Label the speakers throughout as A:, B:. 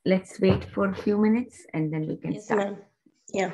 A: let's wait for a few minutes and then we can
B: Yes,
A: start.
B: ma'am. Yeah.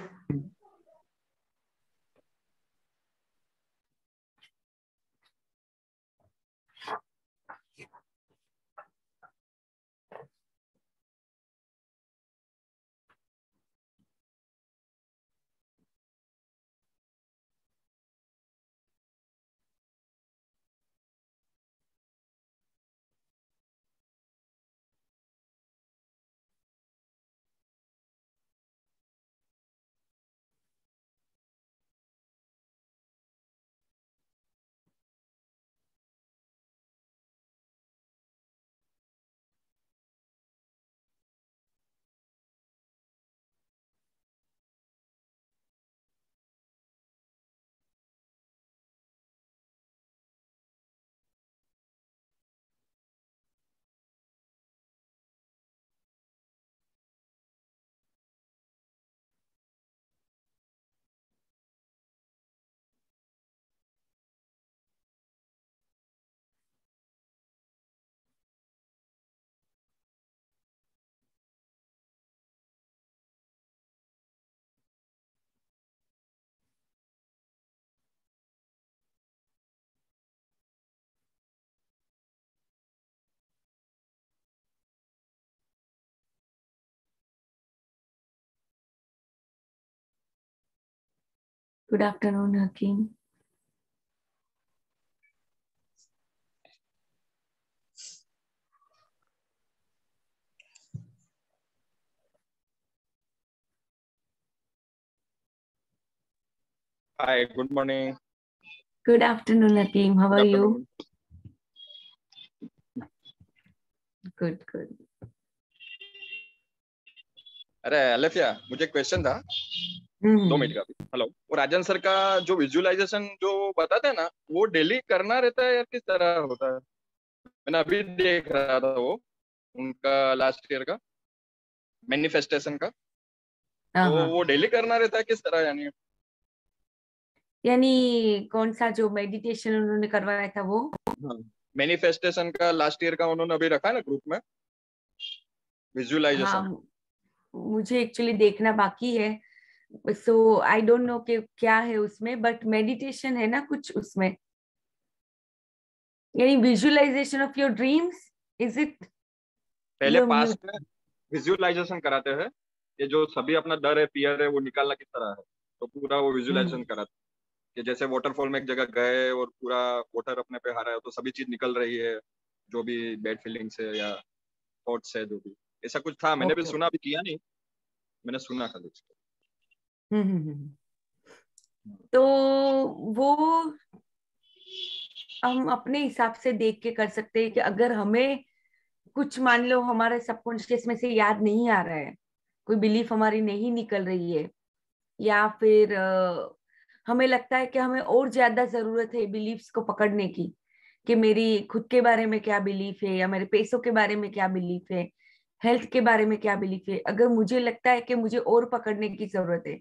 A: Good afternoon, Hakeem.
C: Hi, good morning.
A: Good afternoon, Hakeem. How
C: Good
A: are you?
C: afternoon.
A: Good, good.
C: अरे अलेफिया, मुझे question था 2
A: हम्म
C: minute का भी। Hello, वो राजन sir का जो visualisation जो बताते हैं ना, वो डेली करना रहता है या किस तरह होता है? मैंने अभी देख रहा था वो उनका लास्ट ईयर का मैनिफेस्टेशन का,
A: हाँ
C: तो
A: हाँ।
C: वो डेली करना रहता है किस तरह यानी?
A: यानी कौन सा जो मेडिटेशन उन्होंने करवाया था वो?
C: मैनिफेस्टेशन का लास्ट ईयर का उन्होंने अभी रखा है ना ग्रुप में, विजुअलाइजेशन।
A: हाँ, मुझे एक्चुअली देखना बाकी है, सो आई डोंट नो कि क्या है उसमें, बट मेडिटेशन है ना कुछ उसमें, यानी visualisation of your dreams, is it?
C: पहले पास्ट में विजुअलाइजेशन कराते हैं, ये जो सभी अपना डर है, फियर है, वो निकालना किस तरह है, तो पूरा वो विजुअलाइजेशन कराते हैं कि जैसे वाटरफॉल में एक जगह गए और पूरा वाटर अपने पे आ रहा है, तो सभी चीज निकल रही है, जो भी बैड फीलिंग्स है या थॉट्स है, जो भी ऐसा कुछ था। मैंने भी सुना, अभी किया नहीं, मैंने सुना खाली।
A: तो वो हम अपने हिसाब से देख के कर सकते हैं कि अगर हमें कुछ, मान लो हमारे सबकॉन्शियस में से याद नहीं आ रहा है, कोई बिलीफ हमारी नहीं निकल रही है, या फिर हमें लगता है कि हमें और ज्यादा जरूरत है बिलीफ्स को पकड़ने की, कि मेरी खुद के बारे में क्या बिलीफ है, या मेरे पैसों के बारे में क्या बिलीफ है, हेल्थ के बारे में क्या बिलीफ है, अगर मुझे लगता है कि मुझे और पकड़ने की जरूरत है,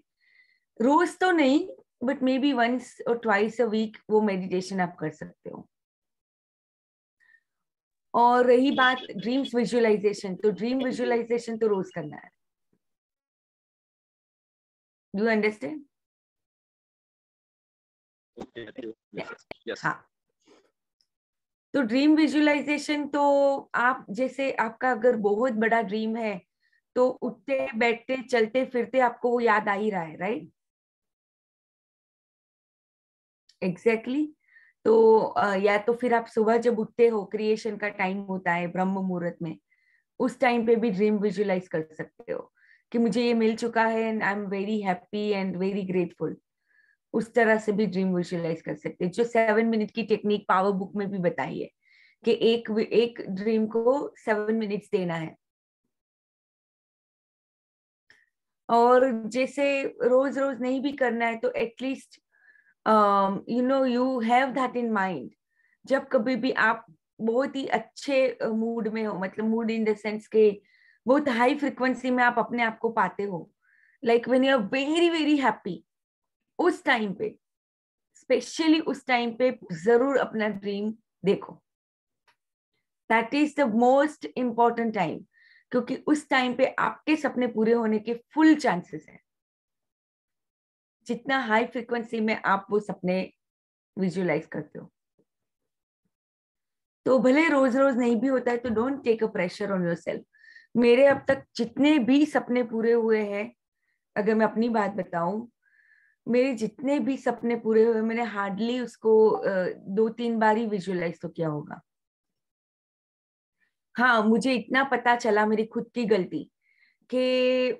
A: रोज तो नहीं बट मे बी वंस और ट्वाइस अ वीक वो मेडिटेशन आप कर सकते हो। और रही बात ड्रीम्स विजुअलाइजेशन, तो ड्रीम विजुअलाइजेशन तो रोज करना है। Do understand? हाँ, तो ड्रीम विजुअलाइजेशन तो आप, जैसे आपका अगर बहुत बड़ा ड्रीम है तो उठते बैठते चलते फिरते आपको वो याद आ ही रहा है, राइट? एग्जैक्टली। तो या तो फिर आप सुबह जब उठते हो, क्रिएशन का टाइम होता है ब्रह्म मुहूर्त में, उस टाइम पे भी ड्रीम विजुअलाइज कर सकते हो कि मुझे ये मिल चुका है and I am very happy and very grateful. उस तरह से भी ड्रीम विजुअलाइज कर सकते हैं, जो 7 मिनट की टेक्निक पावर बुक में भी बताई है कि एक ड्रीम को 7 मिनट्स देना है। और जैसे रोज रोज नहीं भी करना है तो at least you have that in mind, जब कभी भी आप बहुत ही अच्छे मूड में हो, मतलब मूड इन द सेंस के बहुत हाई फ्रिक्वेंसी में आप अपने आप को पाते हो, like when you are very very happy, उस टाइम पे, स्पेशली उस टाइम पे जरूर अपना ड्रीम देखो। That is the most important time. क्योंकि उस टाइम पे आपके सपने पूरे होने के फुल चांसेस है। जितना हाई फ्रिक्वेंसी में आप वो सपने विजुअलाइज करते हो। तो भले रोज रोज नहीं भी होता है तो don't take a pressure on yourself. मेरे अब तक जितने भी सपने पूरे हुए हैं, अगर मैं अपनी बात बताऊं, मेरे जितने भी सपने पूरे हुए मैंने हार्डली उसको 2-3 बार ही विजुअलाइज तो किया होगा। हाँ, मुझे इतना पता चला मेरी खुद की गलती कि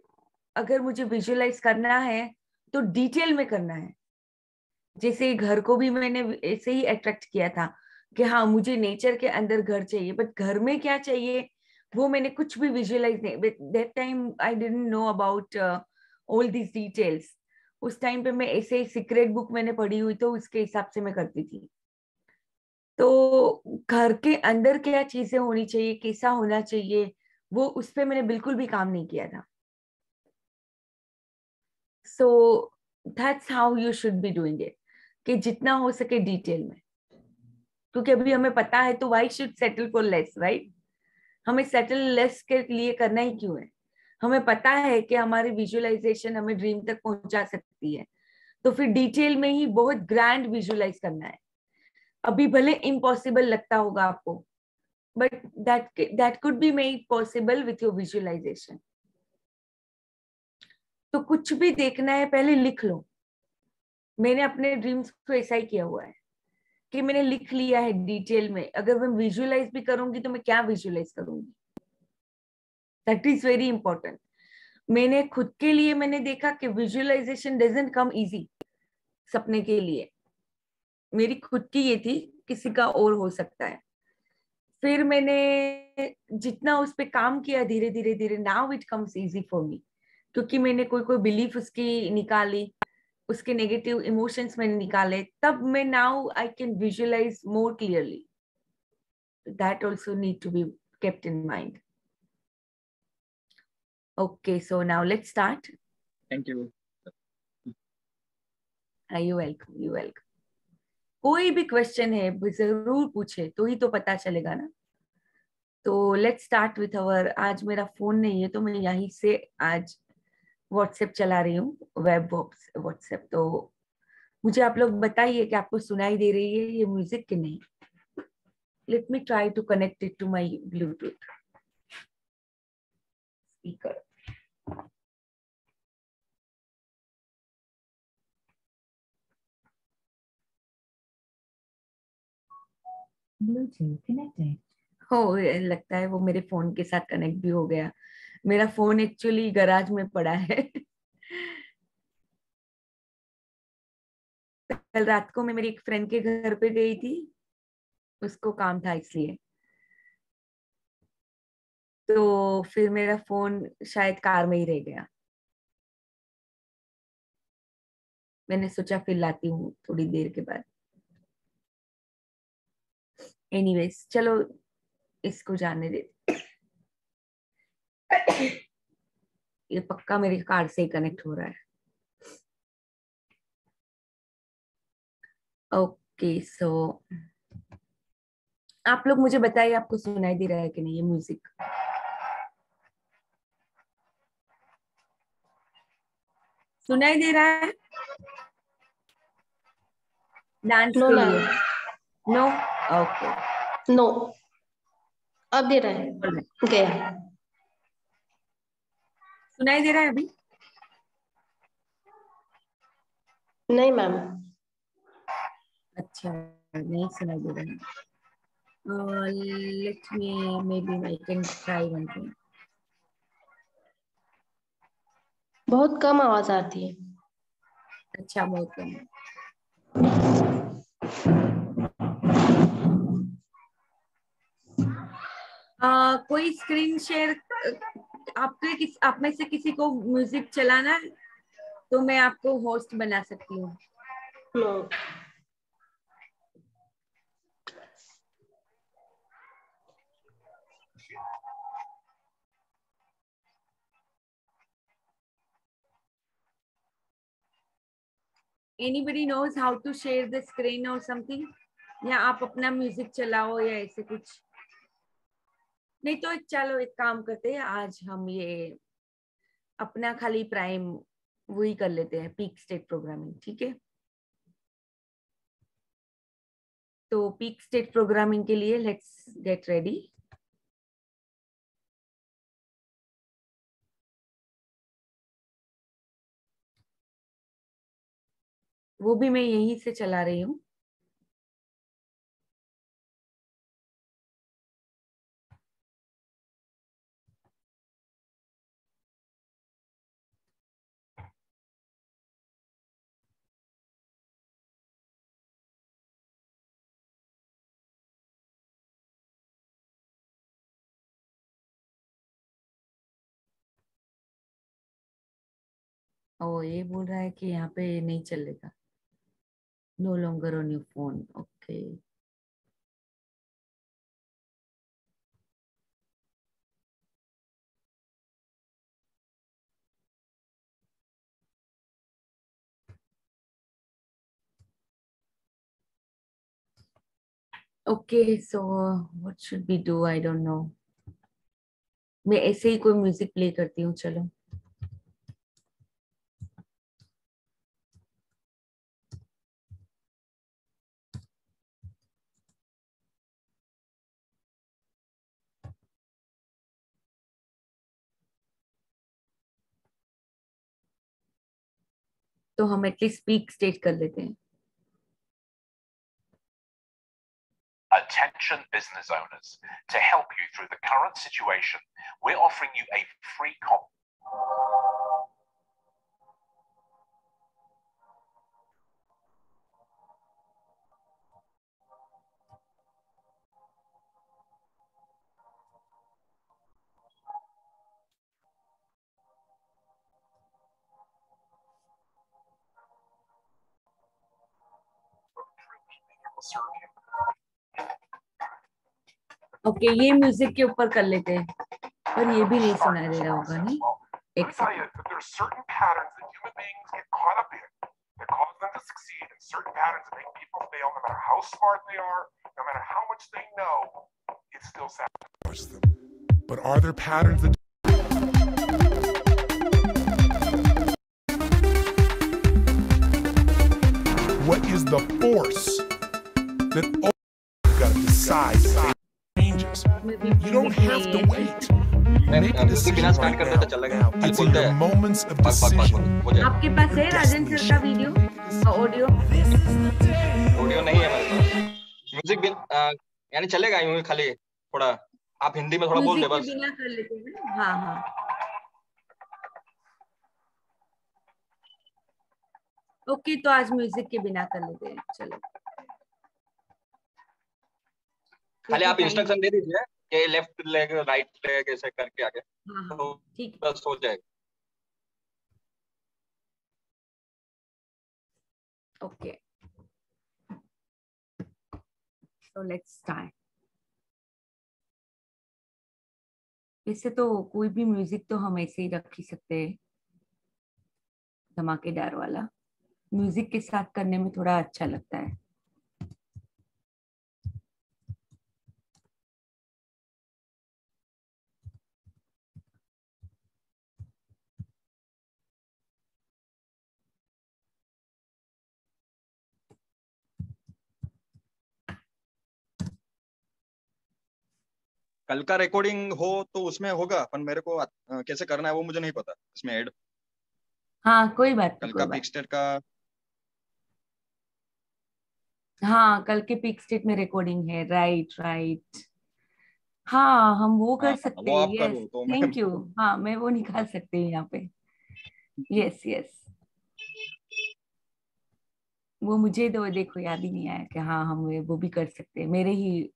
A: अगर मुझे विजुअलाइज करना है तो डिटेल में करना है। जैसे घर को भी मैंने ऐसे ही अट्रैक्ट किया था कि हाँ मुझे नेचर के अंदर घर चाहिए, बट घर में क्या चाहिए वो मैंने कुछ भी विजुअलाइज नहीं। That time I didn't know about all this details. उस टाइम पे मैं ऐसे सीक्रेट बुक मैंने पढ़ी हुई तो उसके हिसाब से मैं करती थी। तो घर के अंदर क्या चीजें होनी चाहिए, कैसा होना चाहिए, वो उस पे मैंने बिल्कुल भी काम नहीं किया था। So that's how you should be doing it, कि जितना हो सके डिटेल में। क्योंकि अभी हमें पता है तो why should settle for less, right? हमें सेटल लेस के लिए करना ही क्यों है? हमें पता है कि हमारी विजुअलाइजेशन हमें ड्रीम तक पहुंचा सकती है, तो फिर डिटेल में ही बहुत ग्रैंड विजुअलाइज करना है। अभी भले इम्पॉसिबल लगता होगा आपको, but that could be made possible with your visualisation. तो कुछ भी देखना है पहले लिख लो। मैंने अपने ड्रीम्स को ऐसा ही किया हुआ है कि मैंने लिख लिया है डिटेल में। अगर मैं विजुअलाइज भी करूंगी तो मैं क्या विजुअलाइज करूंगी, दैट इज वेरी इंपॉर्टेंट। मैंने खुद के लिए मैंने देखा कि विजुअलाइजेशन डजंट कम इजी सपने के लिए। मेरी खुद की ये थी, किसी का और हो सकता है। फिर मैंने जितना उस पे काम किया धीरे धीरे धीरे, now it comes easy for me. क्योंकि मैंने कोई कोई बिलीफ उसकी निकाली, उसके नेगेटिव इमोशंस मैंने निकाले, तब मैं now I can visualise more clearly. That also need to be kept in mind. Okay, so now let's start.
C: Thank you.
A: You welcome, you welcome. कोई भी क्वेश्चन है जरूर पूछे, तो ही तो पता चलेगा ना। तो लेट्स स्टार्ट विथ अवर, आज मेरा फोन नहीं है तो मैं यहीं से आज व्हाट्सएप चला रही हूँ, वेब व्हाट्सएप। तो मुझे आप लोग बताइए कि आपको सुनाई दे रही है ये म्यूजिक कि नहीं। Let me try to connect it to my Bluetooth speaker. Bluetooth connected. हो, लगता है वो मेरे फोन के साथ कनेक्ट भी हो गया। मेरा फोन एक्चुअली गराज में पड़ा है। कल रात को मैं मेरी एक फ्रेंड के घर पे गई थी, उसको काम था इसलिए। तो फिर मेरा फोन शायद कार में ही रह गया। मैंने सोचा फिर लाती हूँ थोड़ी देर के बाद। एनीवेज चलो इसको जाने दे। ये पक्का मेरी कार से ही कनेक्ट हो रहा है। ओके सो आप लोग मुझे बताइए आपको सुनाई दे रहा है कि नहीं ये म्यूजिक। सुनाई दे रहा है डांस
B: नो
A: के
B: मैम।
A: लिए? नो। ओके।
B: नो, अब दे रहा है, गया।
A: सुनाई दे रहा है अभी?
B: नहीं मैम।
A: अच्छा, नहीं सुनाई दे रहा है। Let me, maybe I can try one thing.
B: बहुत कम आवाज आती है।
A: अच्छा, बहुत कम। कोई स्क्रीन शेयर, आप में से किसी को म्यूजिक चलाना है तो मैं आपको होस्ट बना सकती हूँ।
B: No.
A: Anybody knows how to share the screen or something? या आप अपना म्यूजिक चलाओ या ऐसे कुछ। नहीं तो चलो एक काम करते हैं, आज हम ये अपना खाली प्राइम वही कर लेते हैं, पीक स्टेट प्रोग्रामिंग, ठीक है। तो पीक स्टेट प्रोग्रामिंग के लिए लेट्स गेट रेडी। वो भी मैं यहीं से चला रही हूँ। ओ ये बोल रहा है कि यहाँ पे नहीं चलेगा, no longer on your phone, okay. Okay so what should be do, I don't know. मैं ऐसे ही कोई म्यूजिक प्ले करती हूँ, चलो। तो हम एटलीस्ट स्पीक स्टेट कर लेते हैं।
D: Attention business owners, to help you through the current situation, we're offering you a free
A: okay ये म्यूजिक के ऊपर कर लेते हैं, पर ये भी नहीं सुनाई दे रहा होगा, नहीं?
D: Let me tell you that there are certain patterns that human beings get caught up in that cause them to succeed, and certain patterns that make people fail, no matter how smart they are, no matter how much they know, it's still sabotaging them.
E: But are there patterns that what is the force that you gotta decide that changes? You don't have to wait. Make a decision right now. It's in your moments of decision.
A: आपके पास है राजन sir का video audio?
C: Audio नहीं है मेरे पास। Music भी यानी चलेगा यूं ही खाली थोड़ा, आप हिंदी में थोड़ा बोल दे बस।
A: म्यूजिक के बिना कर लेते हैं ना? हाँ हाँ ओके, तो आज म्यूजिक के बिना कर लेते हैं, चलो।
C: खाली आप इंस्ट्रक्शन दे दीजिए कि लेफ्ट लेग राइट लेग ऐसे करके आगे,
A: हाँ
C: तो
A: ठीक है।
C: बस हो जाएगा।
A: Okay so let's start. वैसे तो कोई भी म्यूजिक तो हम ऐसे ही रख ही सकते हैं, धमाकेदार वाला। म्यूजिक के साथ करने में थोड़ा अच्छा लगता है।
C: कल का रिकॉर्डिंग हो तो उसमें होगा, पर मेरे को कैसे करना है वो मुझे नहीं पता इसमें ऐड।
A: हाँ कोई बात
C: कल
A: नहीं,
C: का
A: कोई बात।
C: पिक स्टेट का
A: हाँ कल के पिक स्टेट में रिकॉर्डिंग है, राइट राइट। हाँ हम वो कर सकते
C: वो
A: हैं,
C: आप
A: यस
C: करो तो मैं
A: थैंक यू। हाँ मैं वो निकाल सकती हूँ यहाँ पे, यस यस। वो मुझे तो देखो याद ही नहीं आया कि हाँ हम वो भी कर सकते हैं, मेरे ही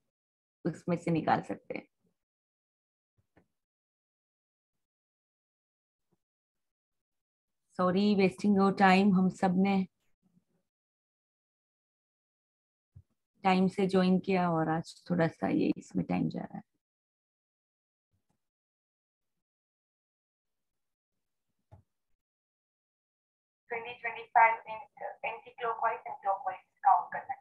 A: उसमें से निकाल सकते हैं। सॉरी वेस्टिंग योर टाइम, हम सब ने टाइम से ज्वाइन किया और आज थोड़ा सा ये इसमें टाइम जा रहा है। Anti clockwise and clockwise count करना है।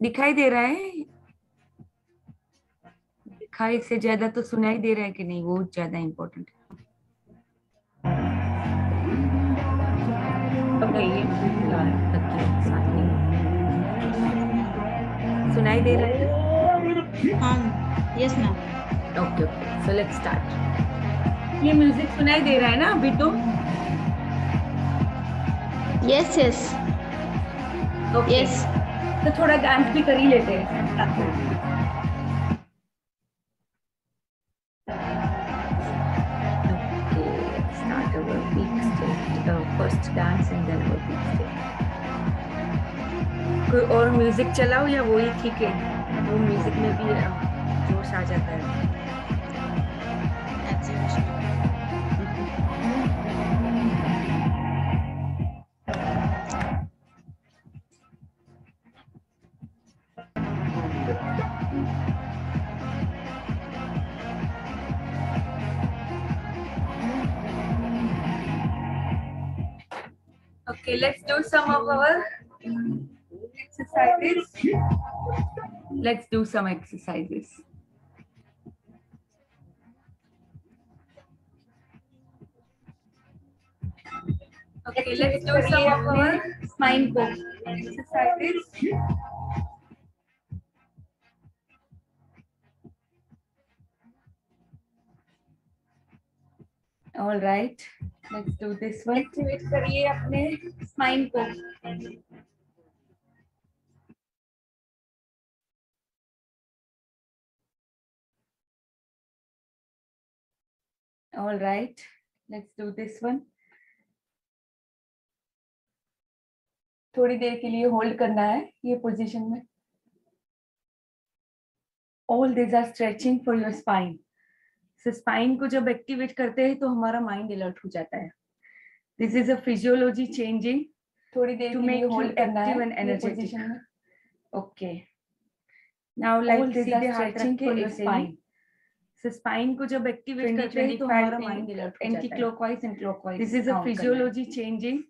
A: दिखाई दे रहा है? दिखाई से ज्यादा तो सुनाई दे रहा है कि नहीं, वो ज्यादा इम्पोर्टेंट है। ओके, ये सुनाई दे रहा है?
B: Yes ma'am.
A: Okay okay, so let's start. ये म्यूजिक सुनाई दे रहा है ना अभी तो?
B: Yes yes
A: okay,
B: yes.
A: तो थोड़ा डांस भी कर ही लेते हैं। Start our peak state, first dance and then our peak state. कोई और म्यूजिक चलाओ या वही ठीक है? वो म्यूजिक में भी जोश आ जाता है। Okay, let's do some of our exercises. Let's do some exercises. Okay, let's do some of our spine pose exercises. All right, let's do this one. Activate करिए अपने spine को. All right, let's do this one. थोड़ी देर के लिए hold करना है ये position में. All these are stretching for your spine. So spine को जब एक्टिवेट करते हैं तो हमारा माइंड अलर्ट हो जाता है. This is a physiology changing. थोड़ी देर के लिए होल्ड करना है ये पोजीशन में. Okay. Now like सीधे हाथ रख के your spine. So spine को जब एक्टिवेट करते हैं तो हमारा माइंड अलर्ट हो जाता है. Anti-clockwise and clockwise. This is a physiology changing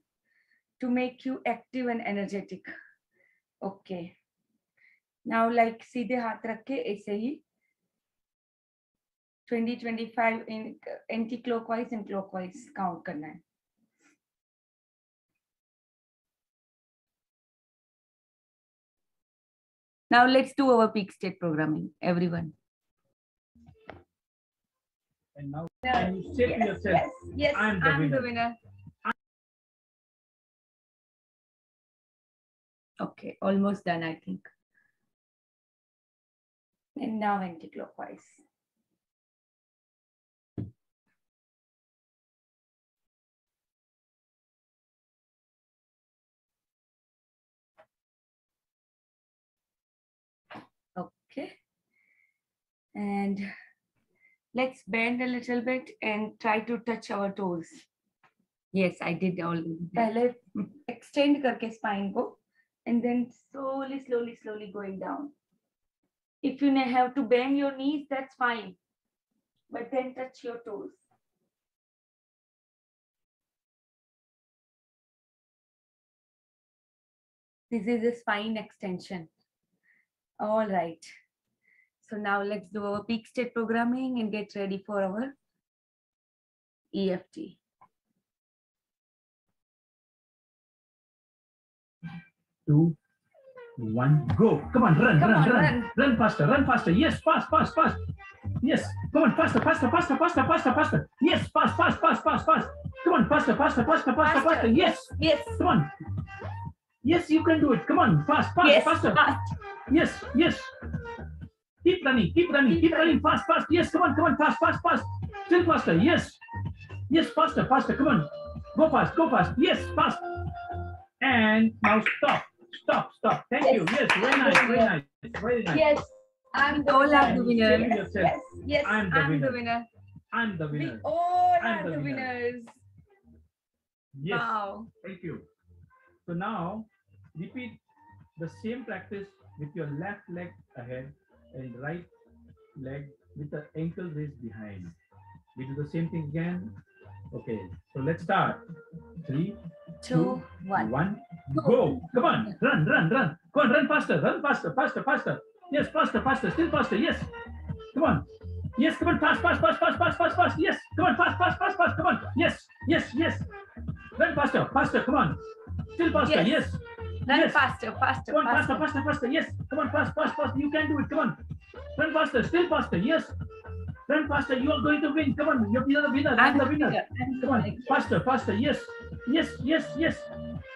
A: to make you active and energetic. Okay. Now like सीधे हाथ रख के ऐसे ही 20-25 in anti-clockwise and clockwise count करना है. Now let's do our peak state programming, everyone.
F: And now can you say to yourself,
A: yes,
F: I'm the winner.
A: Okay, almost done, I think. And now anti-clockwise. Okay. And let's bend a little bit and try to touch our toes. Yes, I did already. पहले extend करके spine को and then slowly going down. If you have to bend your knees, that's fine. But then touch your toes. This is a spine extension. All right. So now let's do our peak state programming and get ready for our EFT.
F: Two, one, go. Come on, run faster. Yes, fast. Yes, come on, faster. Yes, fast. Come on, faster. Yes, come on. Yes, you can do it. Come on, faster. Yes. Keep running, fast. Yes, come on, fast. Still faster. Yes, faster. Come on, go fast. Yes, fast. And now stop. Thank you. Yes, very nice.
A: Yes, I'm the winner. Yes,
F: I'm the winner.
A: We all are the winners.
F: Yes.
A: Wow.
F: Thank you. So now repeat the same practice with your left leg ahead and right leg with the ankle raised behind. We do the same thing again. Okay, so let's start. 3, 2, 1. Go. Come on. Run. Come on, run faster. Run faster. Yes, faster. Still faster. Yes. Come on. Yes, come on. Fast. Yes. Come on. Fast. Come on. Yes. Run faster. Come on. Still faster. Yes.
A: Run
F: Yes.
A: faster.
F: Come on, faster. Yes. Come on, fast. You can do it. Come on. Run faster. Still faster. Yes. Run faster. You are going to win. Come on. You're the winner. I'm the winner. Come on. Faster. Yes.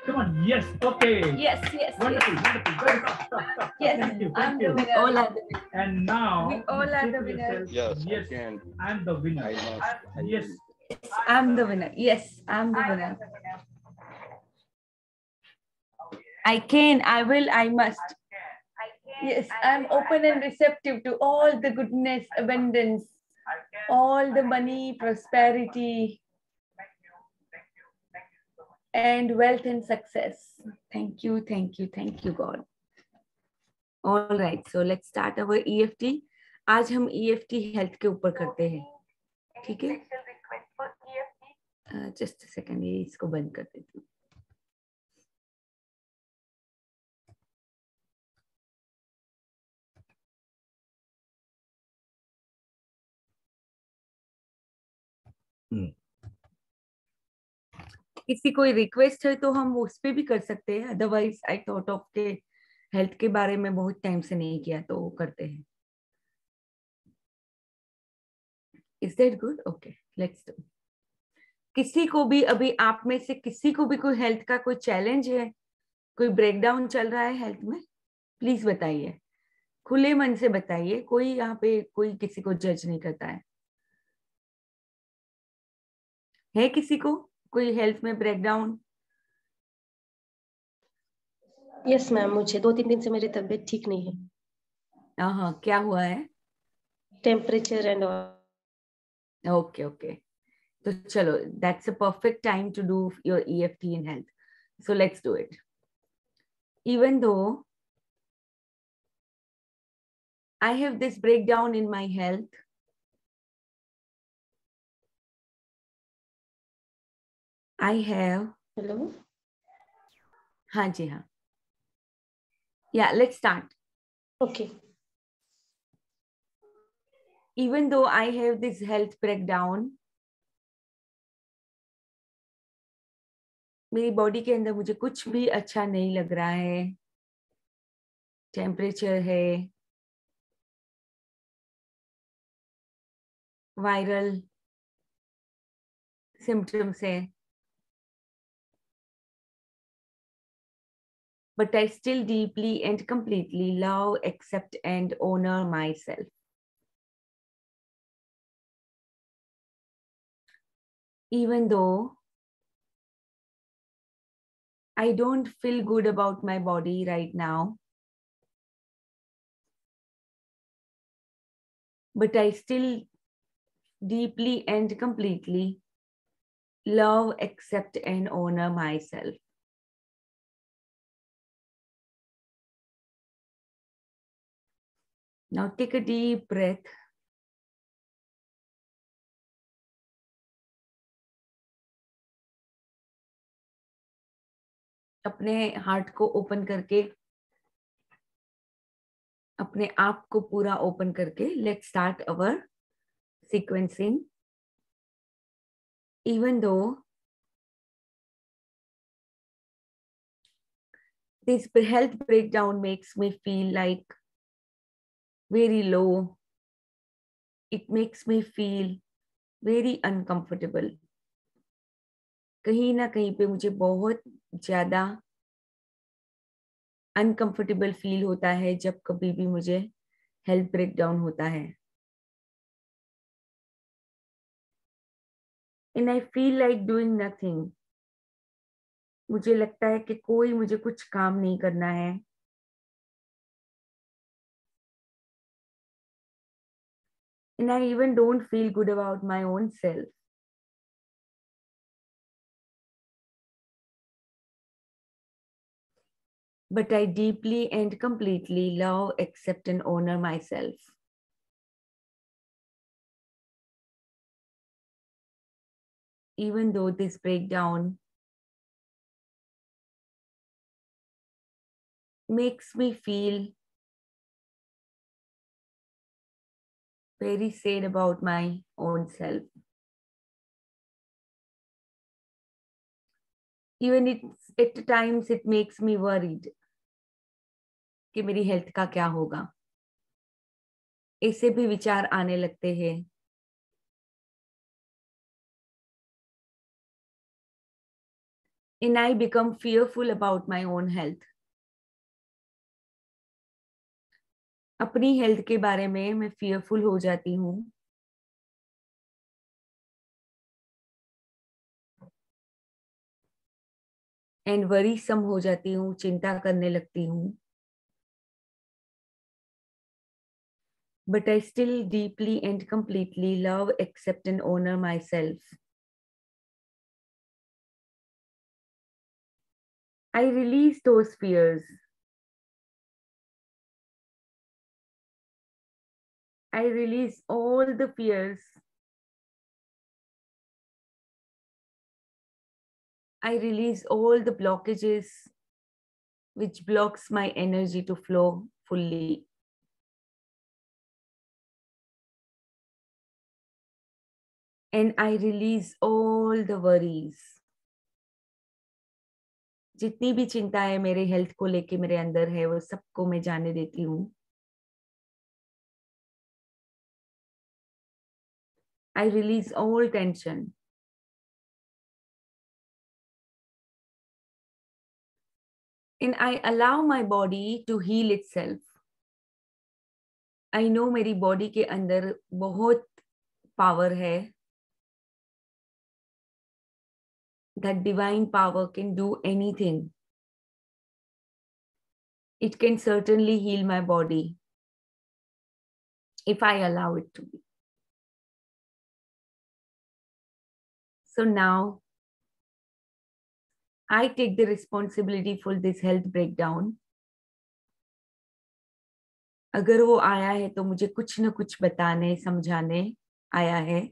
F: Come on. Yes. Okay.
A: Yes.
F: Wonderful. Very fast.
A: Yes.
F: Thank you.
A: I'm the winner. All are the winner.
F: And now
A: We all are the winners.
C: Yes,
F: Yes.
C: I can.
F: I'm the winner.
C: I must.
F: Yes.
A: I'm the winner. Yes, I'm the winner. I can, I will, I must. Yes, I'm open and receptive to all the goodness, abundance, all the money, prosperity, and wealth and success. Thank you, God. All right, so let's start our EFT. आज हम EFT health के ऊपर करते हैं, ठीक है? Just a second, ये इसको बंद कर देती हूँ. किसी कोई रिक्वेस्ट है तो हम उस पे भी कर सकते हैं, अदरवाइज आई थॉट ऑफ के हेल्थ के बारे में बहुत टाइम से नहीं किया तो करते हैं. Is that good? Okay, let's do. किसी को भी अभी आप में से किसी को भी कोई हेल्थ का कोई चैलेंज है, कोई ब्रेकडाउन चल रहा है हेल्थ में, प्लीज बताइए, खुले मन से बताइए. कोई यहाँ पे कोई किसी को जज नहीं करता है किसी को कोई हेल्थ में ब्रेकडाउन?
B: यस मैम, मुझे 2-3 दिन से मेरी तबीयत ठीक नहीं है.
A: हाँ, क्या हुआ है?
B: Temperature and
A: okay. तो चलो, that's a perfect time to do your EFT in health. So let's do it. Even though I have this breakdown in my health, I have.
B: Hello?
A: हाँ जी, हाँ. Yeah, let's start.
B: Okay.
A: Even though I have this health breakdown, मेरी body के अंदर मुझे कुछ भी अच्छा नहीं लग रहा है. टेम्परेचर है, वायरल सिम्टम्स है, but I still deeply and completely love, accept, and honor myself. Even though I don't feel good about my body right now, but I still deeply and completely love, accept, and honor myself. Now take a deep breath. अपने heart को open करके, अपने आप को पूरा open करके, let's start our sequencing. Even though this health breakdown makes me feel like very low, it makes me feel very uncomfortable. कहीं ना कहीं पे मुझे बहुत ज्यादा अनकंफर्टेबल फील होता है जब कभी भी मुझे हेल्थ ब्रेकडाउन होता है. And I feel like doing nothing. मुझे लगता है कि कोई मुझे कुछ काम नहीं करना है. And I even don't feel good about my own self. But I deeply and completely love, accept, and honor myself. Even though this breakdown makes me feel very sad about my own self. Even at times it makes me worried कि मेरी health का क्या होगा. ऐसे भी विचार आने लगते हैं. And I become fearful about my own health. अपनी हेल्थ के बारे में मैं fearful हो जाती हूँ. And worrisome हो जाती हूँ, चिंता करने लगती हूँ. But I still deeply and completely love, accept and honor myself. I release those fears. I release all the fears. I release all the blockages which blocks my energy to flow fully. And I release all the worries. जितनी भी चिंताएं मेरे health को लेके मेरे अंदर है वो सबको मैं जाने देती हूँ. I release all tension. And I allow my body to heal itself. I know मेरी बॉडी के अंदर बहुत पावर है. That divine power can do anything. It can certainly heal my body if I allow it to be. So now I take the responsibility for this health breakdown. अगर वो आया है तो मुझे कुछ न कुछ बताने समझाने आया है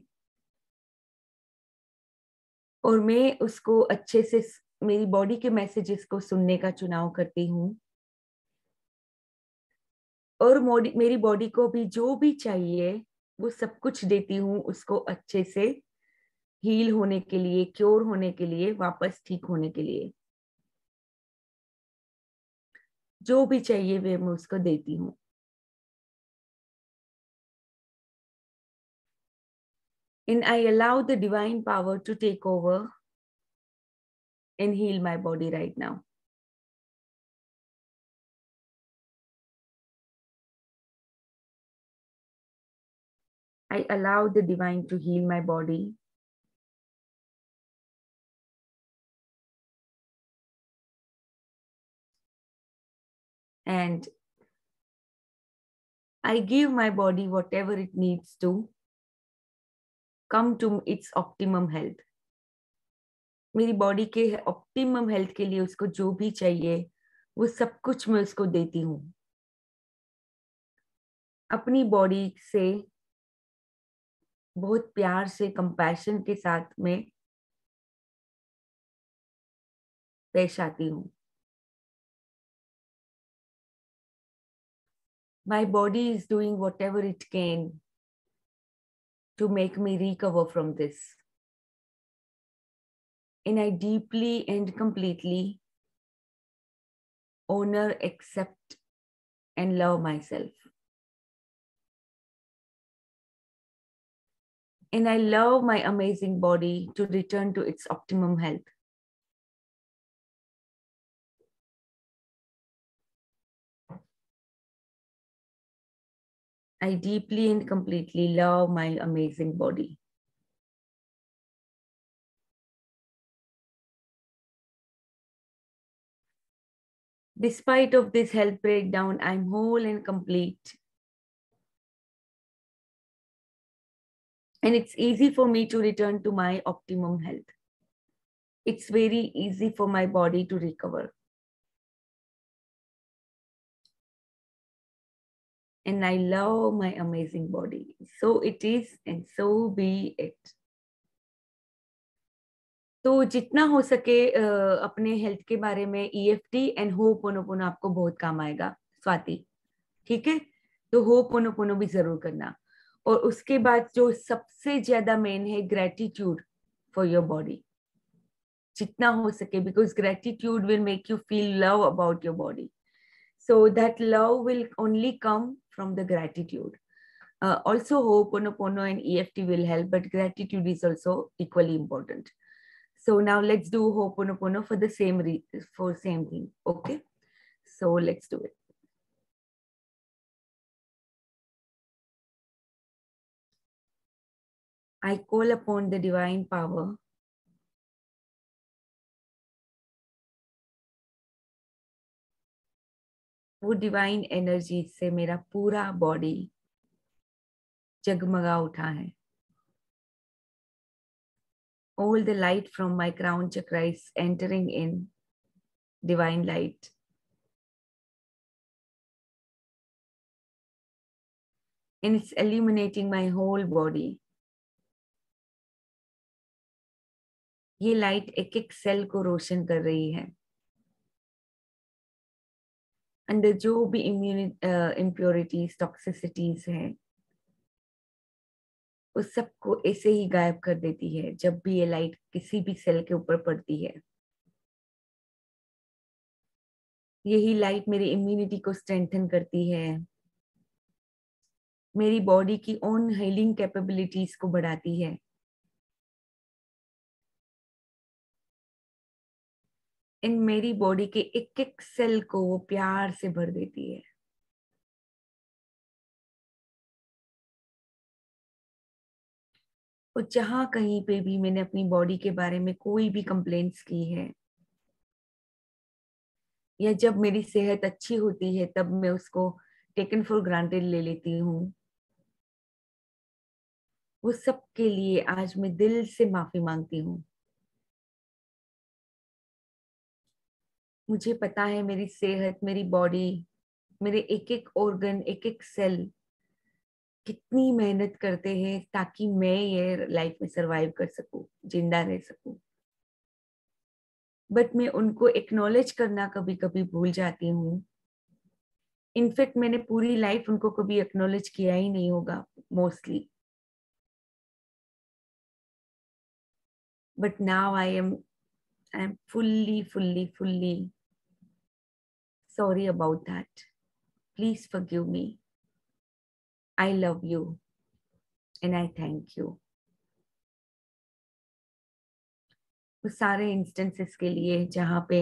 A: और मैं उसको अच्छे से मेरी बॉडी के मैसेजेस को सुनने का चुनाव करती हूँ और मेरी बॉडी को भी जो भी चाहिए वो सब कुछ देती हूँ उसको अच्छे से हील होने के लिए, क्योर होने के लिए, वापस ठीक होने के लिए. जो भी चाहिए वे मैं उसको देती हूँ. And I allow the divine power to take over and heal my body right now. I allow the divine to heal my body. And I give my body whatever it needs to come to its optimum health. मेरी body के optimum health के लिए उसको जो भी चाहिए वो सब कुछ मैं उसको देती हूँ. अपनी बॉडी से बहुत प्यार से, कंपैशन के साथ में पेश आती हूँ. My body is doing whatever it can to make me recover from this. And I deeply and completely honor, accept, and love myself. And I love my amazing body to return to its optimum health. I deeply and completely love my amazing body. Despite of this health breakdown, I'm whole and complete. And it's easy for me to return to my optimum health. It's very easy for my body to recover. And I love my amazing body. So it is, and so be it. तो जितना हो सके अपने health के बारे में EFT and ho'oponopono आपको बहुत काम आएगा स्वाति, ठीक है? तो होपोनोपोनो भी जरूर करना। और उसके बाद जो सबसे ज्यादा मेन है, ग्रेटिट्यूड फॉर योर बॉडी, जितना हो सके, because gratitude will make you feel love about your body, so that love will only come from the gratitude. Also ho'oponopono and EFT will help, but gratitude is also equally important. So now let's do ho'oponopono for the same thing. Okay, so let's do it. I call upon the divine power वो divine energy से मेरा पूरा body जगमगा उठा है। All the light from my crown chakra is entering in, divine light. And it's illuminating my whole body. ये light एक एक सेल को रोशन कर रही है। अंदर जो भी इम्प्योरिटीज, टॉक्सिसिटीज हैं, उस सबको ऐसे ही गायब कर देती है जब भी ये लाइट किसी भी सेल के ऊपर पड़ती है। यही लाइट मेरी इम्यूनिटी को स्ट्रेंथन करती है, मेरी बॉडी की ओन हीलिंग कैपेबिलिटीज को बढ़ाती है। इन मेरी बॉडी के एक एक सेल को वो प्यार से भर देती है। और जहां कहीं पे भी मैंने अपनी बॉडी के बारे में कोई भी कंप्लेंट्स की है, या जब मेरी सेहत अच्छी होती है तब मैं उसको टेकन फॉर ग्रांटेड ले लेती हूँ, वो सब के लिए आज मैं दिल से माफी मांगती हूँ। मुझे पता है मेरी सेहत, मेरी बॉडी, मेरे एक एक ऑर्गन, एक एक सेल कितनी मेहनत करते हैं ताकि मैं ये लाइफ में सरवाइव कर सकूं, जिंदा रह सकूं। बट मैं उनको एक्नॉलेज करना कभी कभी भूल जाती हूँ। इनफैक्ट मैंने पूरी लाइफ उनको कभी एक्नॉलेज किया ही नहीं होगा mostly. But now I am fully sorry about that. Please forgive me. I love you and I thank you. उस सारे इंस्टेंसेस के लिए जहां पे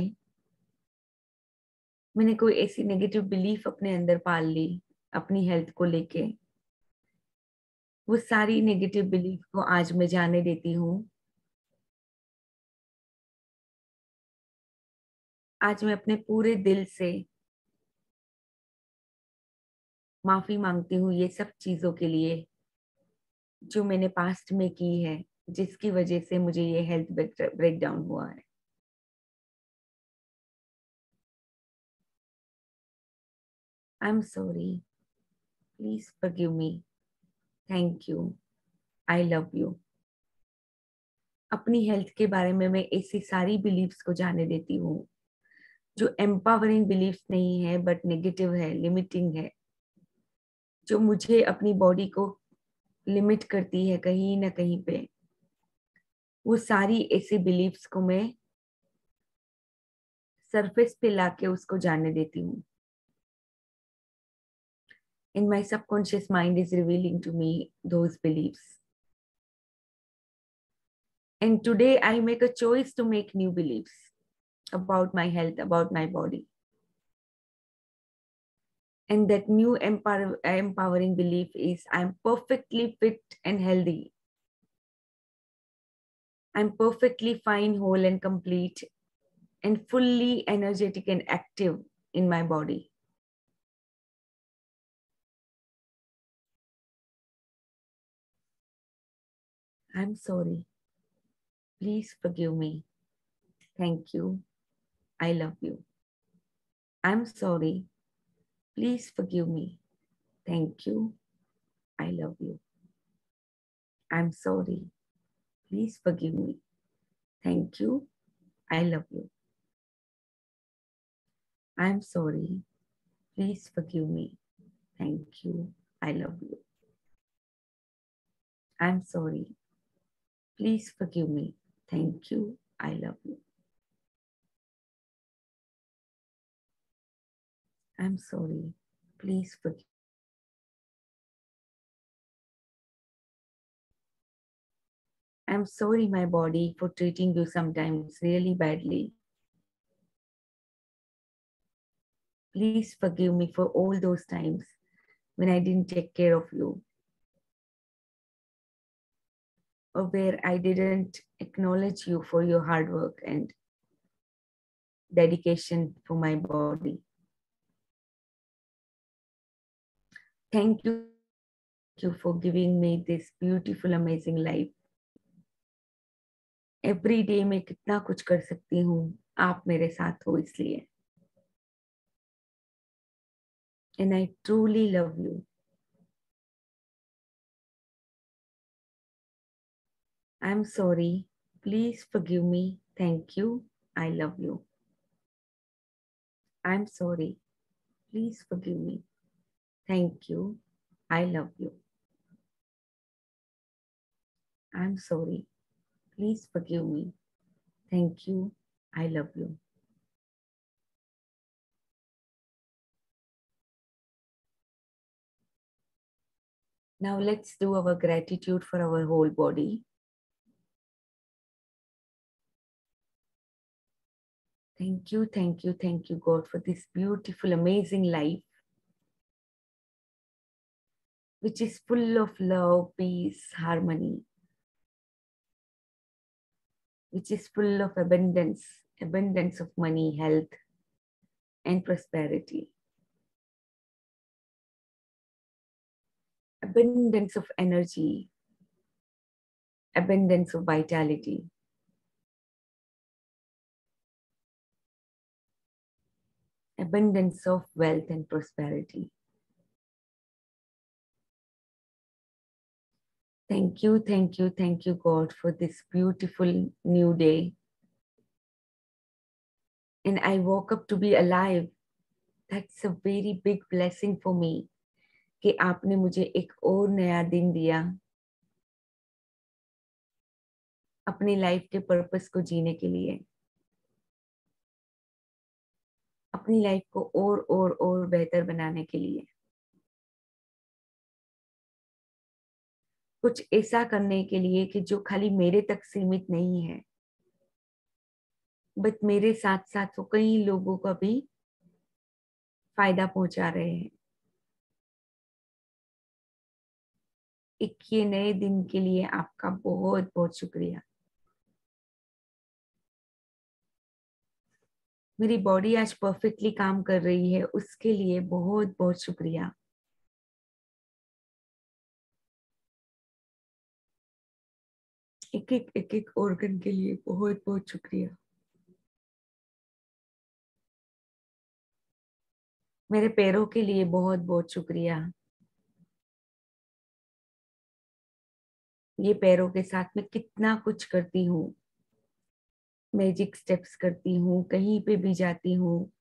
A: मैंने कोई ऐसी नेगेटिव बिलीफ अपने अंदर पाल ली अपनी हेल्थ को लेके, वो सारी नेगेटिव बिलीफ को आज मैं जाने देती हूँ। आज मैं अपने पूरे दिल से माफी मांगती हूँ ये सब चीजों के लिए जो मैंने पास्ट में की है, जिसकी वजह से मुझे ये हेल्थ ब्रेकडाउन हुआ है। I am sorry, please forgive me, thank you, I love you. अपनी हेल्थ के बारे में मैं ऐसी सारी बिलीफ्स को जाने देती हूँ जो एम्पावरिंग बिलीफ्स नहीं है बट नेगेटिव है, लिमिटिंग है, जो मुझे अपनी बॉडी को लिमिट करती है कहीं ना कहीं पे। वो सारी ऐसी बिलीफ्स को मैं सरफेस पे लाके उसको जाने देती हूँ। And my subconscious mind is revealing to me those beliefs. And today I make a choice to make new beliefs about my health, about my body. And that new empowering belief is I'm perfectly fit and healthy. I'm perfectly fine, whole and complete, and fully energetic and active in my body. I'm sorry. Please forgive me. Thank you. I love you. I'm sorry. Please forgive me. Thank you. I love you. I'm sorry. Please forgive me. Thank you. I love you. I'm sorry. Please forgive me. Thank you. I love you. I'm sorry. Please forgive me. Thank you. I love you. I'm sorry. Please forgive. I'm sorry, my body, for treating you sometimes really badly. Please forgive me for all those times when I didn't take care of you, or where I didn't acknowledge you for your hard work and dedication for my body. Thank you for giving me this beautiful, amazing life. Every day मैं कितना कुछ कर सकती हूँ, आप मेरे साथ हो इसलिए. And I truly love you. I'm sorry. Please forgive me. Thank you. I love you. I'm sorry. Please forgive me. Thank you. I love you. I'm sorry. Please forgive me. Thank you. I love you. Now let's do our gratitude for our whole body. Thank you, God, for this beautiful, amazing life, which is full of love, peace, harmony, which is full of abundance of money, health, and prosperity. Abundance of energy, abundance of vitality. Abundance of wealth and prosperity. Thank you, God, for this beautiful new day. And I woke up to be alive. That's a very big blessing for me. कि आपने मुझे एक और नया दिन दिया अपनी life के पर्पस को जीने के लिए, अपनी लाइफ को और बेहतर बनाने के लिए, कुछ ऐसा करने के लिए कि जो खाली मेरे तक सीमित नहीं है, बट मेरे साथ साथ वो कई लोगों का भी फायदा पहुंचा रहे हैं। एक ये नए दिन के लिए आपका बहुत बहुत शुक्रिया। मेरी बॉडी आज परफेक्टली काम कर रही है, उसके लिए बहुत बहुत शुक्रिया। एक एक ऑर्गन के लिए बहुत बहुत शुक्रिया। मेरे पैरों के लिए बहुत बहुत शुक्रिया। ये पैरों के साथ में कितना कुछ करती हूँ, मैजिक स्टेप्स करती हूँ, कहीं पे भी जाती हूँ,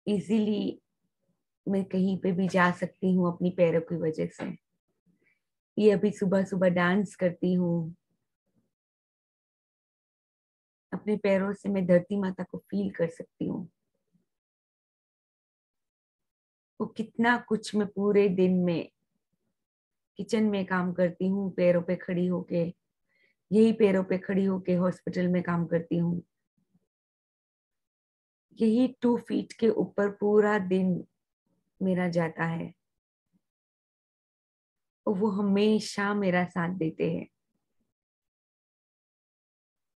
A: इजीली मैं कहीं पे भी जा सकती हूँ अपनी पैरों की वजह से। ये अभी सुबह सुबह डांस करती हूँ, अपने पैरों से मैं धरती माता को फील कर सकती हूँ। वो कितना कुछ मैं पूरे दिन में किचन में काम करती हूँ, पैरों पे खड़ी होके, यही पैरों पे खड़ी होके हॉस्पिटल में काम करती हूँ, यही 2 फीट के ऊपर पूरा दिन मेरा जाता है, और वो हमेशा मेरा साथ देते हैं।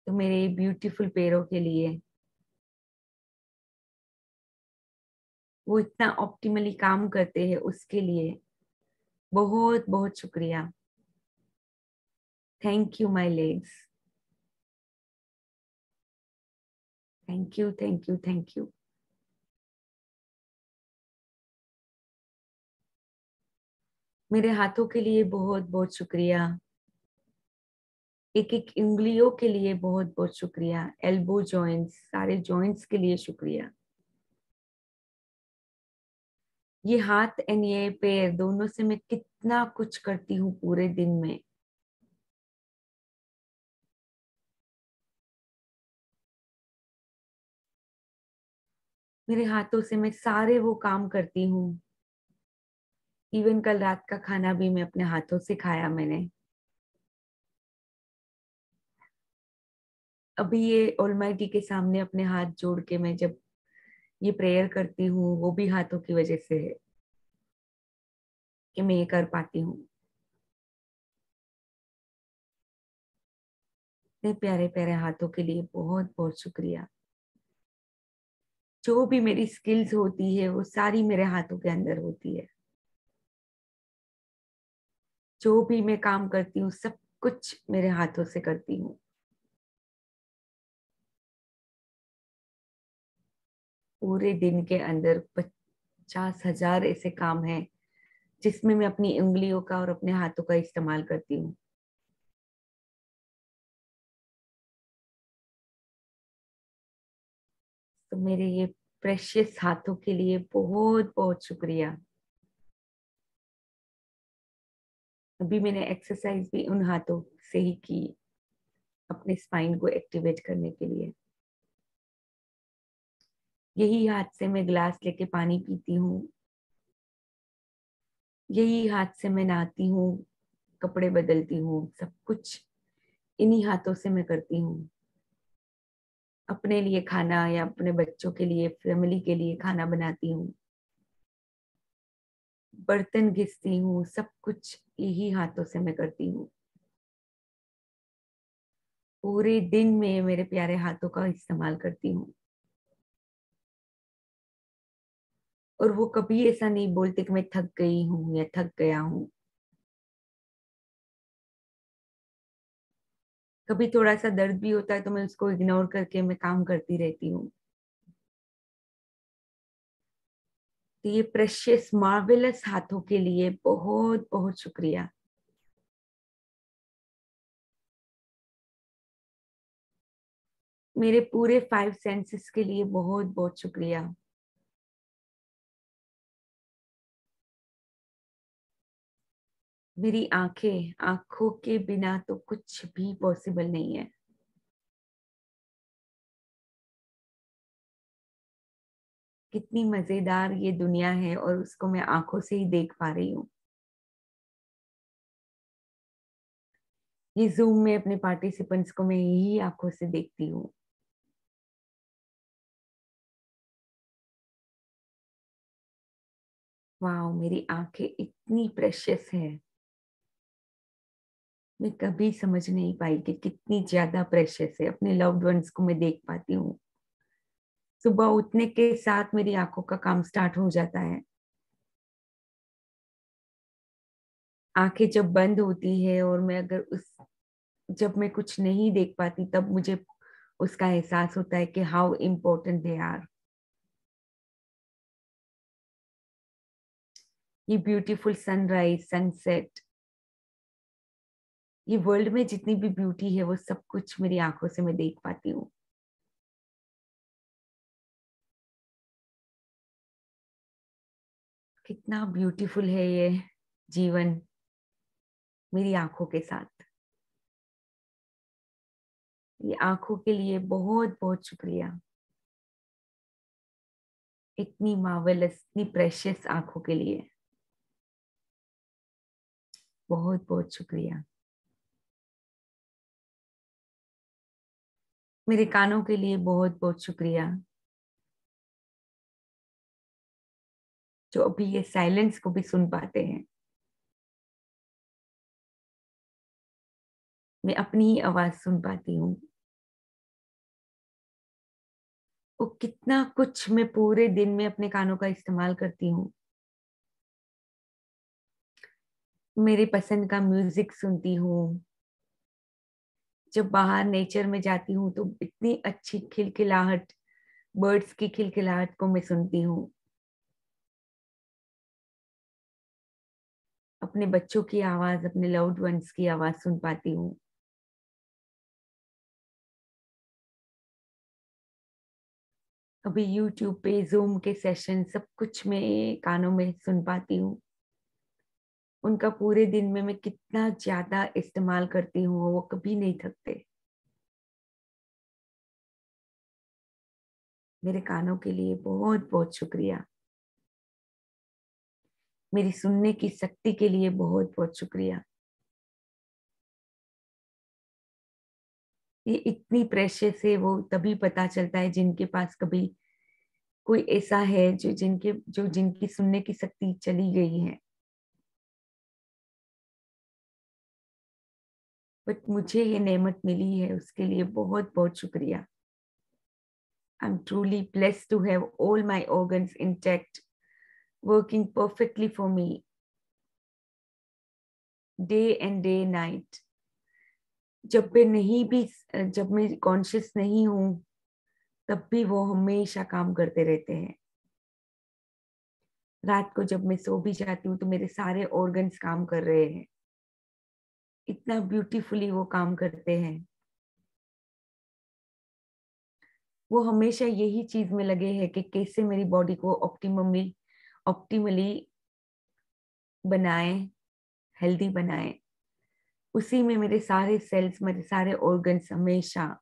A: तो मेरे ब्यूटीफुल पैरों के लिए, वो इतना ऑप्टिमली काम करते हैं, उसके लिए बहुत बहुत शुक्रिया। Thank you my legs. Thank you, thank you, thank you. मेरे हाथों के लिए बहुत बहुत शुक्रिया। एक एक उंगलियों के लिए बहुत बहुत शुक्रिया, एल्बो जॉइंट्स, सारे जॉइंट्स के लिए शुक्रिया। ये हाथ एंड ये पैर दोनों से मैं कितना कुछ करती हूँ पूरे दिन में। मेरे हाथों से मैं सारे वो काम करती हूँ। इवन कल रात का खाना भी मैं अपने हाथों से खाया मैंने। अभी ये ऑलमाइटी के सामने अपने हाथ जोड़ के मैं जब ये प्रेयर करती हूँ, वो भी हाथों की वजह से है कि मैं ये कर पाती हूँ। इतने प्यारे प्यारे हाथों के लिए बहुत बहुत शुक्रिया। जो भी मेरी स्किल्स होती है वो सारी मेरे हाथों के अंदर होती है। जो भी मैं काम करती हूँ सब कुछ मेरे हाथों से करती हूँ। पूरे दिन के अंदर 50,000 ऐसे काम हैं जिसमें मैं अपनी उंगलियों का और अपने हाथों का इस्तेमाल करती हूँ। तो मेरे ये प्रेशियस हाथों के लिए बहुत बहुत शुक्रिया। अभी मैंने एक्सरसाइज भी उन हाथों से ही की, अपने स्पाइन को एक्टिवेट करने के लिए। यही हाथ से मैं ग्लास लेके पानी पीती हूँ, यही हाथ से मैं नहाती हूँ, कपड़े बदलती हूँ, सब कुछ इन्हीं हाथों से मैं करती हूँ। अपने लिए खाना या अपने बच्चों के लिए, फैमिली के लिए खाना बनाती हूँ, बर्तन घिसती हूँ, सब कुछ यही हाथों से मैं करती हूँ। पूरे दिन में मेरे प्यारे हाथों का इस्तेमाल करती हूँ। और वो कभी ऐसा नहीं बोलते कि मैं थक गई हूँ या थक गया हूँ। कभी थोड़ा सा दर्द भी होता है तो मैं उसको इग्नोर करके मैं काम करती रहती हूँ। तो ये प्रेशियस मार्वेलस हाथों के लिए बहुत बहुत शुक्रिया। मेरे पूरे 5 सेंसेस के लिए बहुत बहुत शुक्रिया। मेरी आंखें, आंखों के बिना तो कुछ भी पॉसिबल नहीं है। कितनी मजेदार ये दुनिया है और उसको मैं आंखों से ही देख पा रही हूँ। ये जूम में अपने पार्टिसिपेंट्स को मैं यही आंखों से देखती हूँ। वाह, मेरी आंखें इतनी प्रेशियस है। मैं कभी समझ नहीं पाई कि कितनी ज्यादा प्रेशियस है। अपने लव्ड वंस को मैं देख पाती हूँ। सुबह उठने के साथ मेरी आंखों का काम स्टार्ट हो जाता है। आंखें जब बंद होती है और मैं अगर जब मैं कुछ नहीं देख पाती तब मुझे उसका एहसास होता है कि हाउ इम्पोर्टेंट दे आर। ये ब्यूटीफुल सनराइज, सनसेट, ये वर्ल्ड में जितनी भी ब्यूटी है वो सब कुछ मेरी आंखों से मैं देख पाती हूँ। कितना ब्यूटीफुल है ये जीवन मेरी आंखों के साथ। ये आंखों के लिए बहुत बहुत शुक्रिया। इतनी मार्वेलस, इतनी प्रेशियस आंखों के लिए बहुत बहुत शुक्रिया। मेरे कानों के लिए बहुत बहुत शुक्रिया, जो अभी ये साइलेंस को भी सुन पाते हैं। मैं अपनी ही आवाज सुन पाती हूँ। वो कितना कुछ मैं पूरे दिन में अपने कानों का इस्तेमाल करती हूँ। मेरे पसंद का म्यूजिक सुनती हूँ। जब बाहर नेचर में जाती हूँ तो इतनी अच्छी खिलखिलाहट, बर्ड्स की खिलखिलाहट को मैं सुनती हूँ। अपने बच्चों की आवाज, अपने लव्ड वंस की आवाज सुन पाती हूँ। अभी YouTube पे Zoom के सेशन सब कुछ मैं कानों में सुन पाती हूँ। उनका पूरे दिन में मैं कितना ज्यादा इस्तेमाल करती हूँ, वो कभी नहीं थकते। मेरे कानों के लिए बहुत बहुत शुक्रिया। मेरी सुनने की शक्ति के लिए बहुत बहुत शुक्रिया। ये इतनी प्रेशियस है, वो तभी पता चलता है जिनके पास कभी कोई ऐसा है जिनकी सुनने की शक्ति चली गई है। बट मुझे ये नेमत मिली है, उसके लिए बहुत बहुत शुक्रिया। I'm truly blessed to have all my organs intact, working perfectly for me, day and day night. जब मैं कॉन्शियस नहीं हूं, तब भी वो हमेशा काम करते रहते हैं। रात को जब मैं सो भी जाती हूँ तो मेरे सारे ऑर्गन्स काम कर रहे हैं। इतना ब्यूटीफुली वो काम करते हैं। वो हमेशा यही चीज में लगे हैं कि कैसे मेरी बॉडी को ऑप्टिमली बनाए, हेल्दी बनाए। उसी में मेरे सारे सेल्स, मेरे सारे ऑर्गन्स हमेशा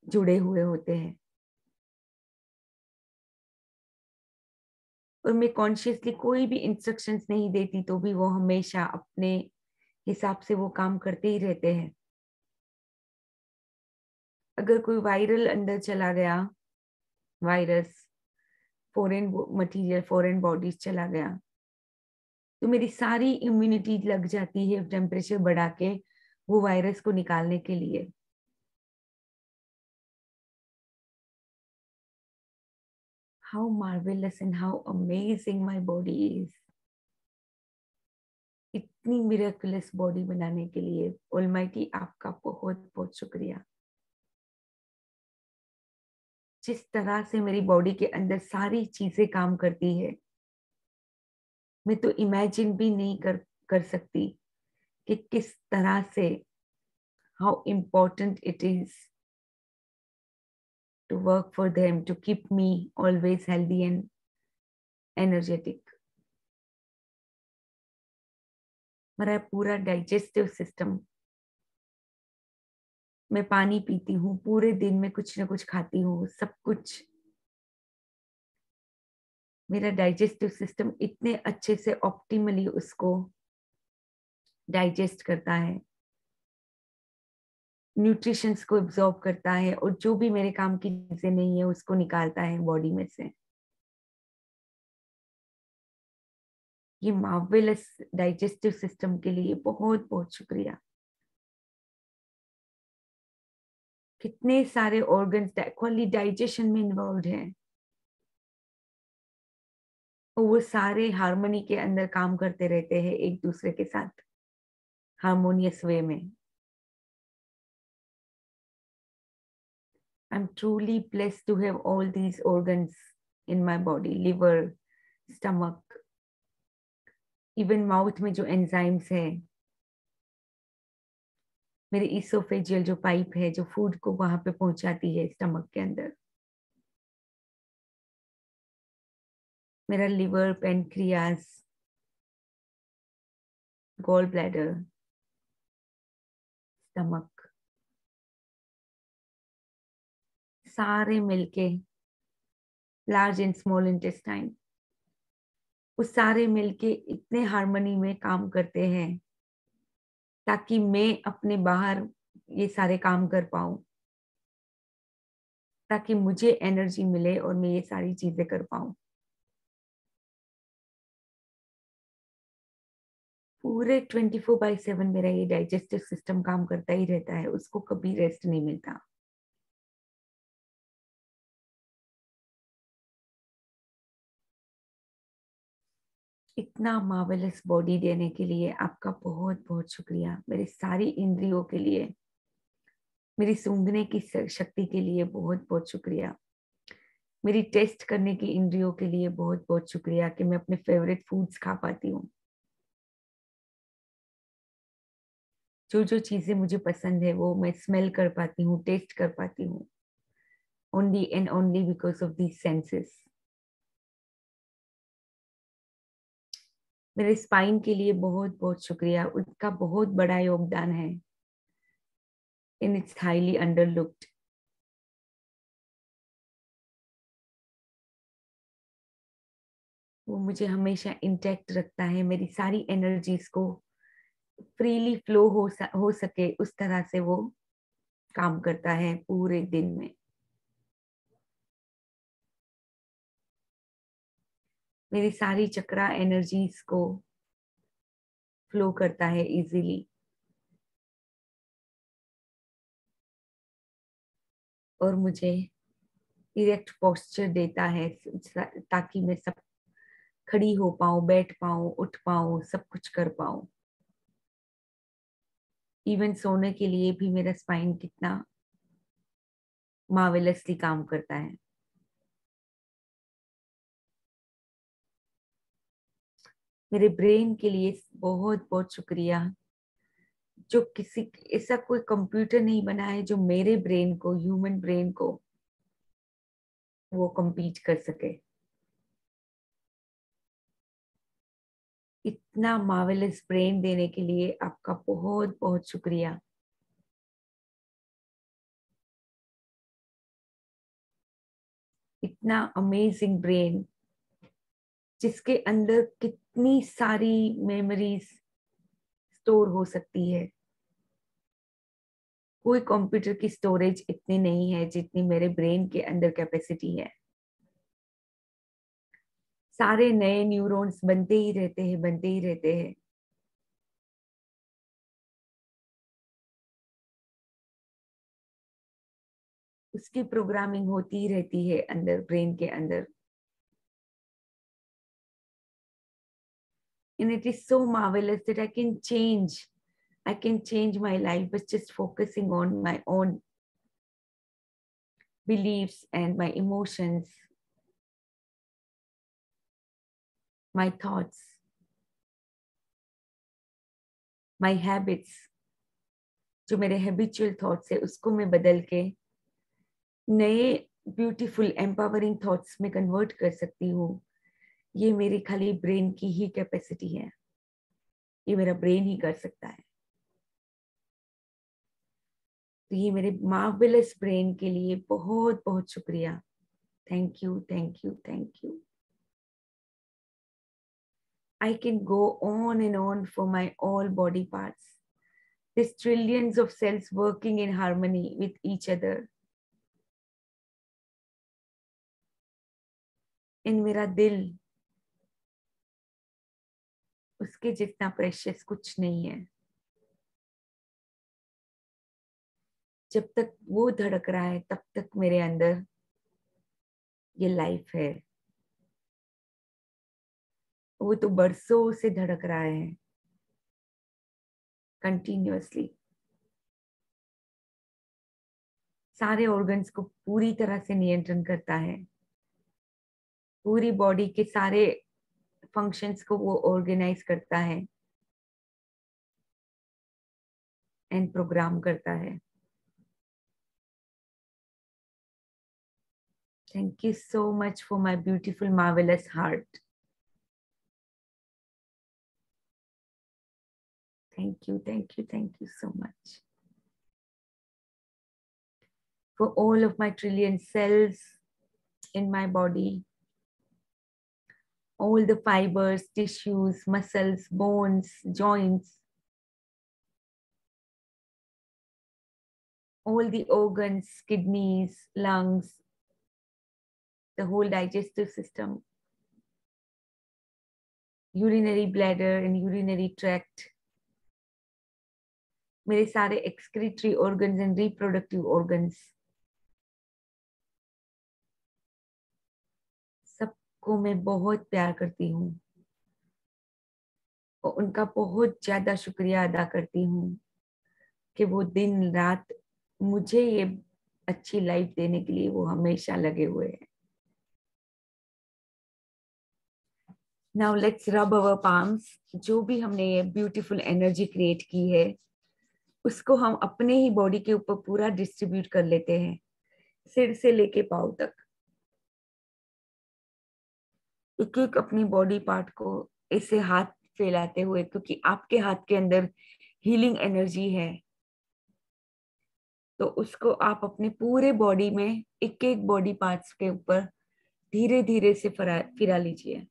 A: जुड़े हुए होते हैं। और मैं कॉन्शियसली कोई भी इंस्ट्रक्शंस नहीं देती तो भी वो हमेशा अपने हिसाब से वो काम करते ही रहते हैं। अगर कोई वायरल अंदर चला गया, virus, foreign material, foreign bodies चला गया, तो मेरी सारी इम्यूनिटी लग जाती है टेम्परेचर बढ़ा के वो वायरस को निकालने के लिए। How marvelous and how amazing my body is. इतनी मिरेकुलस बॉडी बनाने के लिए ऑलमाइटी आपका बहुत बहुत शुक्रिया। जिस तरह से मेरी बॉडी के अंदर सारी चीजें काम करती है, मैं तो इमेजिन भी नहीं कर सकती कि किस तरह से, how important it is to work for them to keep me always healthy and energetic. मेरा पूरा डाइजेस्टिव सिस्टम, मैं पानी पीती हूँ, पूरे दिन में कुछ ना कुछ खाती हूँ, सब कुछ मेरा डाइजेस्टिव सिस्टम इतने अच्छे से ऑप्टिमली उसको डाइजेस्ट करता है, न्यूट्रिशंस को एब्जॉर्ब करता है, और जो भी मेरे काम की चीजें नहीं है उसको निकालता है बॉडी में से। ये मार्वेलस डाइजेस्टिव सिस्टम के लिए बहुत बहुत शुक्रिया। कितने सारे ऑर्गन्स खाली डाइजेशन में इन्वॉल्व हैं, और वो सारे हार्मनी के अंदर काम करते रहते हैं एक दूसरे के साथ हार्मोनियस वे में। I'm truly blessed to have all these organs in my body, liver, stomach, even mouth में जो एंजाइम्स है, मेरे इसोफेजियल जो पाइप है जो फूड को वहां पे पहुंचाती है स्टमक के अंदर, मेरा liver, pancreas, gall bladder, stomach, सारे मिलके, लार्ज एंड स्मॉल इंटेस्टाइन, वो सारे मिलके इतने हार्मनी में काम करते हैं ताकि मैं अपने बाहर ये सारे काम कर पाऊं, ताकि मुझे एनर्जी मिले और मैं ये सारी चीजें कर पाऊं। पूरे 24/7 मेरा ये डाइजेस्टिव सिस्टम काम करता ही रहता है, उसको कभी रेस्ट नहीं मिलता। इतना मार्वेलस बॉडी देने के लिए आपका बहुत बहुत शुक्रिया। मेरी सारी इंद्रियों के लिए, मेरी सूंघने की शक्ति के लिए बहुत बहुत शुक्रिया। मेरी टेस्ट करने की इंद्रियों के लिए बहुत बहुत शुक्रिया कि मैं अपने फेवरेट फूड्स खा पाती हूँ। जो जो चीजें मुझे पसंद है वो मैं स्मेल कर पाती हूँ, टेस्ट कर पाती हूँ। only and only because of these senses. मेरे स्पाइन के लिए बहुत बहुत शुक्रिया, उनका बहुत बड़ा योगदान है and it's highly underlooked. वो मुझे हमेशा इंटैक्ट रखता है, मेरी सारी एनर्जीज को फ्रीली फ्लो हो सके उस तरह से वो काम करता है पूरे दिन में। मेरी सारी चक्रा एनर्जीज को फ्लो करता है इजीली, और मुझे इरेक्ट पोस्चर देता है ताकि मैं सब खड़ी हो पाऊं, बैठ पाऊं, उठ पाऊं, सब कुछ कर पाऊं। इवन सोने के लिए भी मेरा स्पाइन कितना मार्वेलसली काम करता है। मेरे ब्रेन के लिए बहुत बहुत शुक्रिया, जो किसी ऐसा कोई कंप्यूटर नहीं बना है जो मेरे ब्रेन को, ह्यूमन ब्रेन को वो compete कर सके। इतना मार्वेलस ब्रेन देने के लिए आपका बहुत बहुत शुक्रिया। इतना अमेजिंग ब्रेन जिसके अंदर कितनी सारी मेमोरीज स्टोर हो सकती है। कोई कंप्यूटर की स्टोरेज इतनी नहीं है जितनी मेरे ब्रेन के अंदर कैपेसिटी है। सारे नए न्यूरॉन्स बनते ही रहते हैं, बनते ही रहते हैं। उसकी प्रोग्रामिंग होती ही रहती है अंदर, ब्रेन के अंदर। And it is so marvelous that I can change my life by just focusing on my own beliefs and my emotions, my thoughts, my habits. जो मेरे हैबिचुअल थॉट्स है उसको मैं बदल के नए ब्यूटीफुल एम्पावरिंग थॉट्स में कन्वर्ट कर सकती हूँ। ये मेरी खाली ब्रेन की ही कैपेसिटी है, ये मेरा ब्रेन ही कर सकता है। तो ये मेरे मार्वेलस ब्रेन के लिए बहुत बहुत शुक्रिया। Thank you, thank you, thank you. I can go on and on for my all body parts. There's trillions of cells working in harmony with each other. In मेरा दिल, उसके जितना प्रेशियस कुछ नहीं है। जब तक वो धड़क रहा है तब तक मेरे अंदर ये लाइफ है। वो तो बरसों से धड़क रहा है कंटिन्यूअसली। सारे ऑर्गन्स को पूरी तरह से नियंत्रण करता है, पूरी बॉडी के सारे फंक्शंस को वो ऑर्गेनाइज करता है एंड प्रोग्राम करता है। Thank you so much for my beautiful, marvelous heart. Thank you, thank you, thank you so much. For all of my trillion cells in my body, all the fibers, tissues, muscles, bones, joints, all the organs, kidneys, lungs, the whole digestive system, urinary bladder and urinary tract, मेरे सारे excretory organs and reproductive organs, सबको मैं बहुत प्यार करती हूँ और उनका बहुत ज्यादा शुक्रिया अदा करती हूँ कि वो दिन रात मुझे ये अच्छी लाइफ देने के लिए वो हमेशा लगे हुए हैं। Now let's rub our palms. जो भी हमने ये ब्यूटीफुल एनर्जी क्रिएट की है उसको हम अपने ही बॉडी के ऊपर पूरा डिस्ट्रीब्यूट कर लेते हैं। सिर से लेके पाँव तक एक एक अपनी बॉडी पार्ट को ऐसे हाथ फैलाते हुए, क्योंकि आपके हाथ के अंदर हीलिंग एनर्जी है, तो उसको आप अपने पूरे बॉडी में एक एक बॉडी पार्ट्स के ऊपर धीरे धीरे से फिरा लीजिए।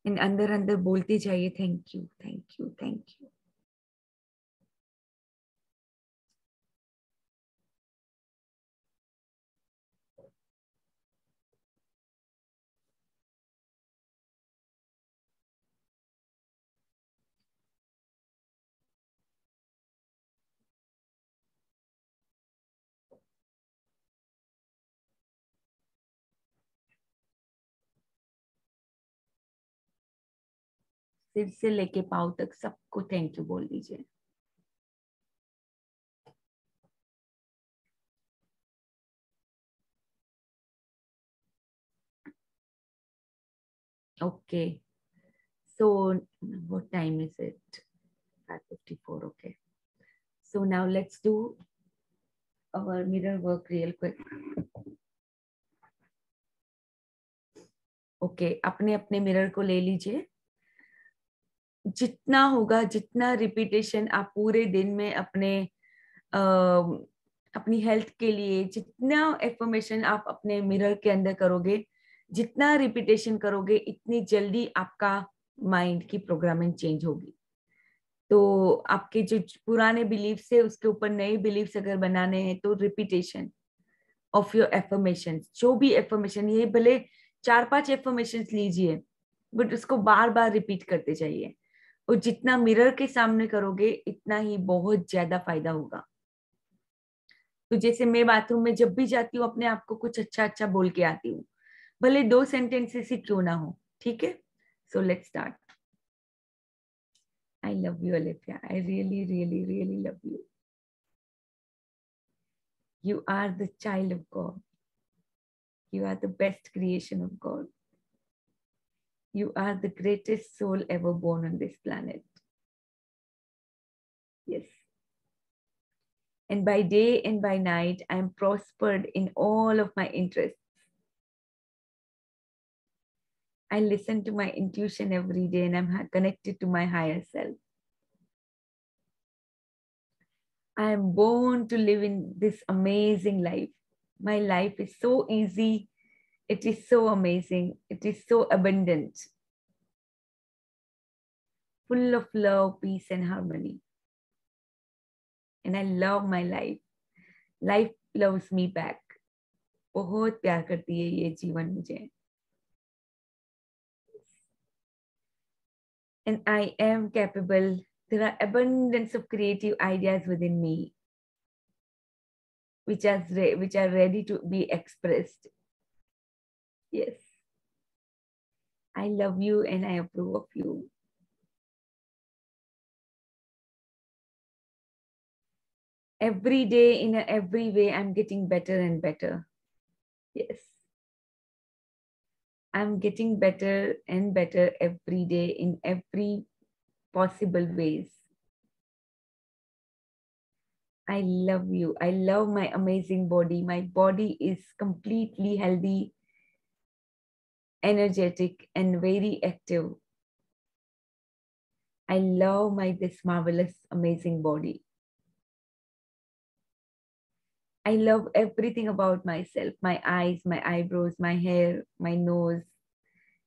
A: अंदर अंदर बोलते जाइए, thank you thank you thank you. सिर से लेके पाँव तक सबको थैंक यू बोल दीजिए। Okay, so what time is it? 5:54. Okay, so now let's do our mirror work real quick. Okay, अपने अपने मिरर को ले लीजिए। जितना होगा, जितना रिपीटेशन आप पूरे दिन में अपनी हेल्थ के लिए, जितना एफर्मेशन आप अपने मिरर के अंदर करोगे, जितना रिपीटेशन करोगे, इतनी जल्दी आपका माइंड की प्रोग्रामिंग चेंज होगी। तो आपके जो पुराने बिलीफ्स है उसके ऊपर नए बिलीफ्स अगर बनाने हैं तो रिपीटेशन ऑफ योर एफर्मेशन, जो भी एफर्मेशन, ये भले 4-5 एफर्मेशन लीजिए, बट उसको बार बार रिपीट करते जाइए। और जितना मिरर के सामने करोगे इतना ही बहुत ज्यादा फायदा होगा। तो जैसे मैं बाथरूम में जब भी जाती हूँ अपने आप को कुछ अच्छा अच्छा बोल के आती हूँ, भले 2 सेंटेंसेस ही क्यों ना हो, ठीक है। So let's start. I love you, Alethea. I really, really, really love you. You are the child of God. You are the best creation of God. You are the greatest soul ever born on this planet. Yes. And by day and by night, I am prospered in all of my interests. I listen to my intuition every day and I'm connected to my higher self. I am born to live in this amazing life. My life is so easy. It is so amazing. It is so abundant. Full of love, peace, and harmony. And I love my life. Life loves me back. बहुत प्यार करती है ये जीवन मुझे. And I am capable. There are abundance of creative ideas within me, which are ready to be expressed. Yes. I love you and I approve of you. Every day, in every way, I'm getting better and better. Yes. I'm getting better and better every day in every possible ways. I love you. I love my amazing body. My body is completely healthy, energetic, and very active. I love this marvelous, amazing body. I love everything about myself. My eyes, my eyebrows, my hair, my nose,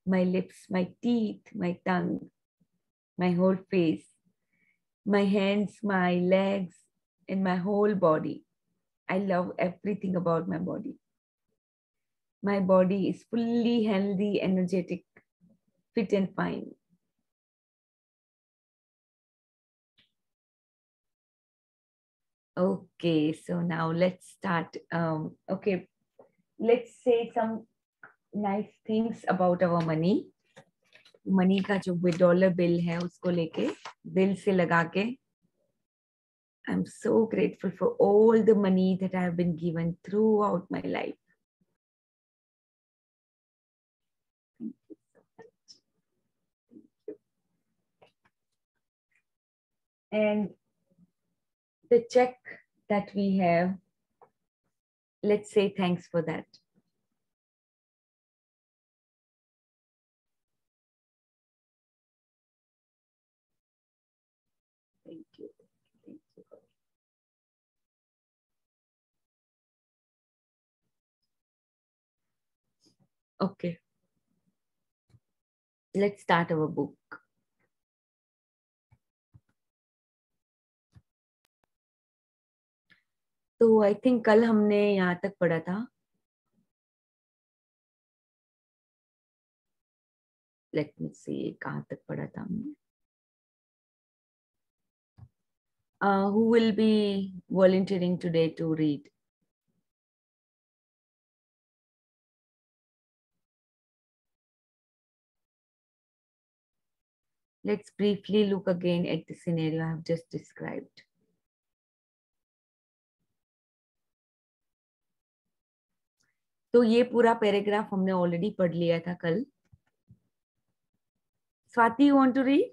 A: my lips, my teeth, my tongue, my whole face, my hands, my legs, and my whole body. I love everything about my body. My body is fully healthy, energetic, fit and fine. Okay, so now let's start. Okay, let's say some nice things about our money. Money का जो $1 bill है उसको लेके दिल से लगा के, I'm so grateful for all the money that I have been given throughout my life. Thank you so much. Thank you. And the check that we have, let's say thanks for that. Thank you. Thank you. Okay. Let's start our book. तो I think कल हमने यहाँ तक पढ़ा था. Let me सी कहाँ तक पढ़ा था हमने. Who will be volunteering today to read? Let's briefly look again at the scenario I have just described. तो ये पूरा पैराग्राफ हमने ऑलरेडी पढ़ लिया था कल. Swati, you want to read?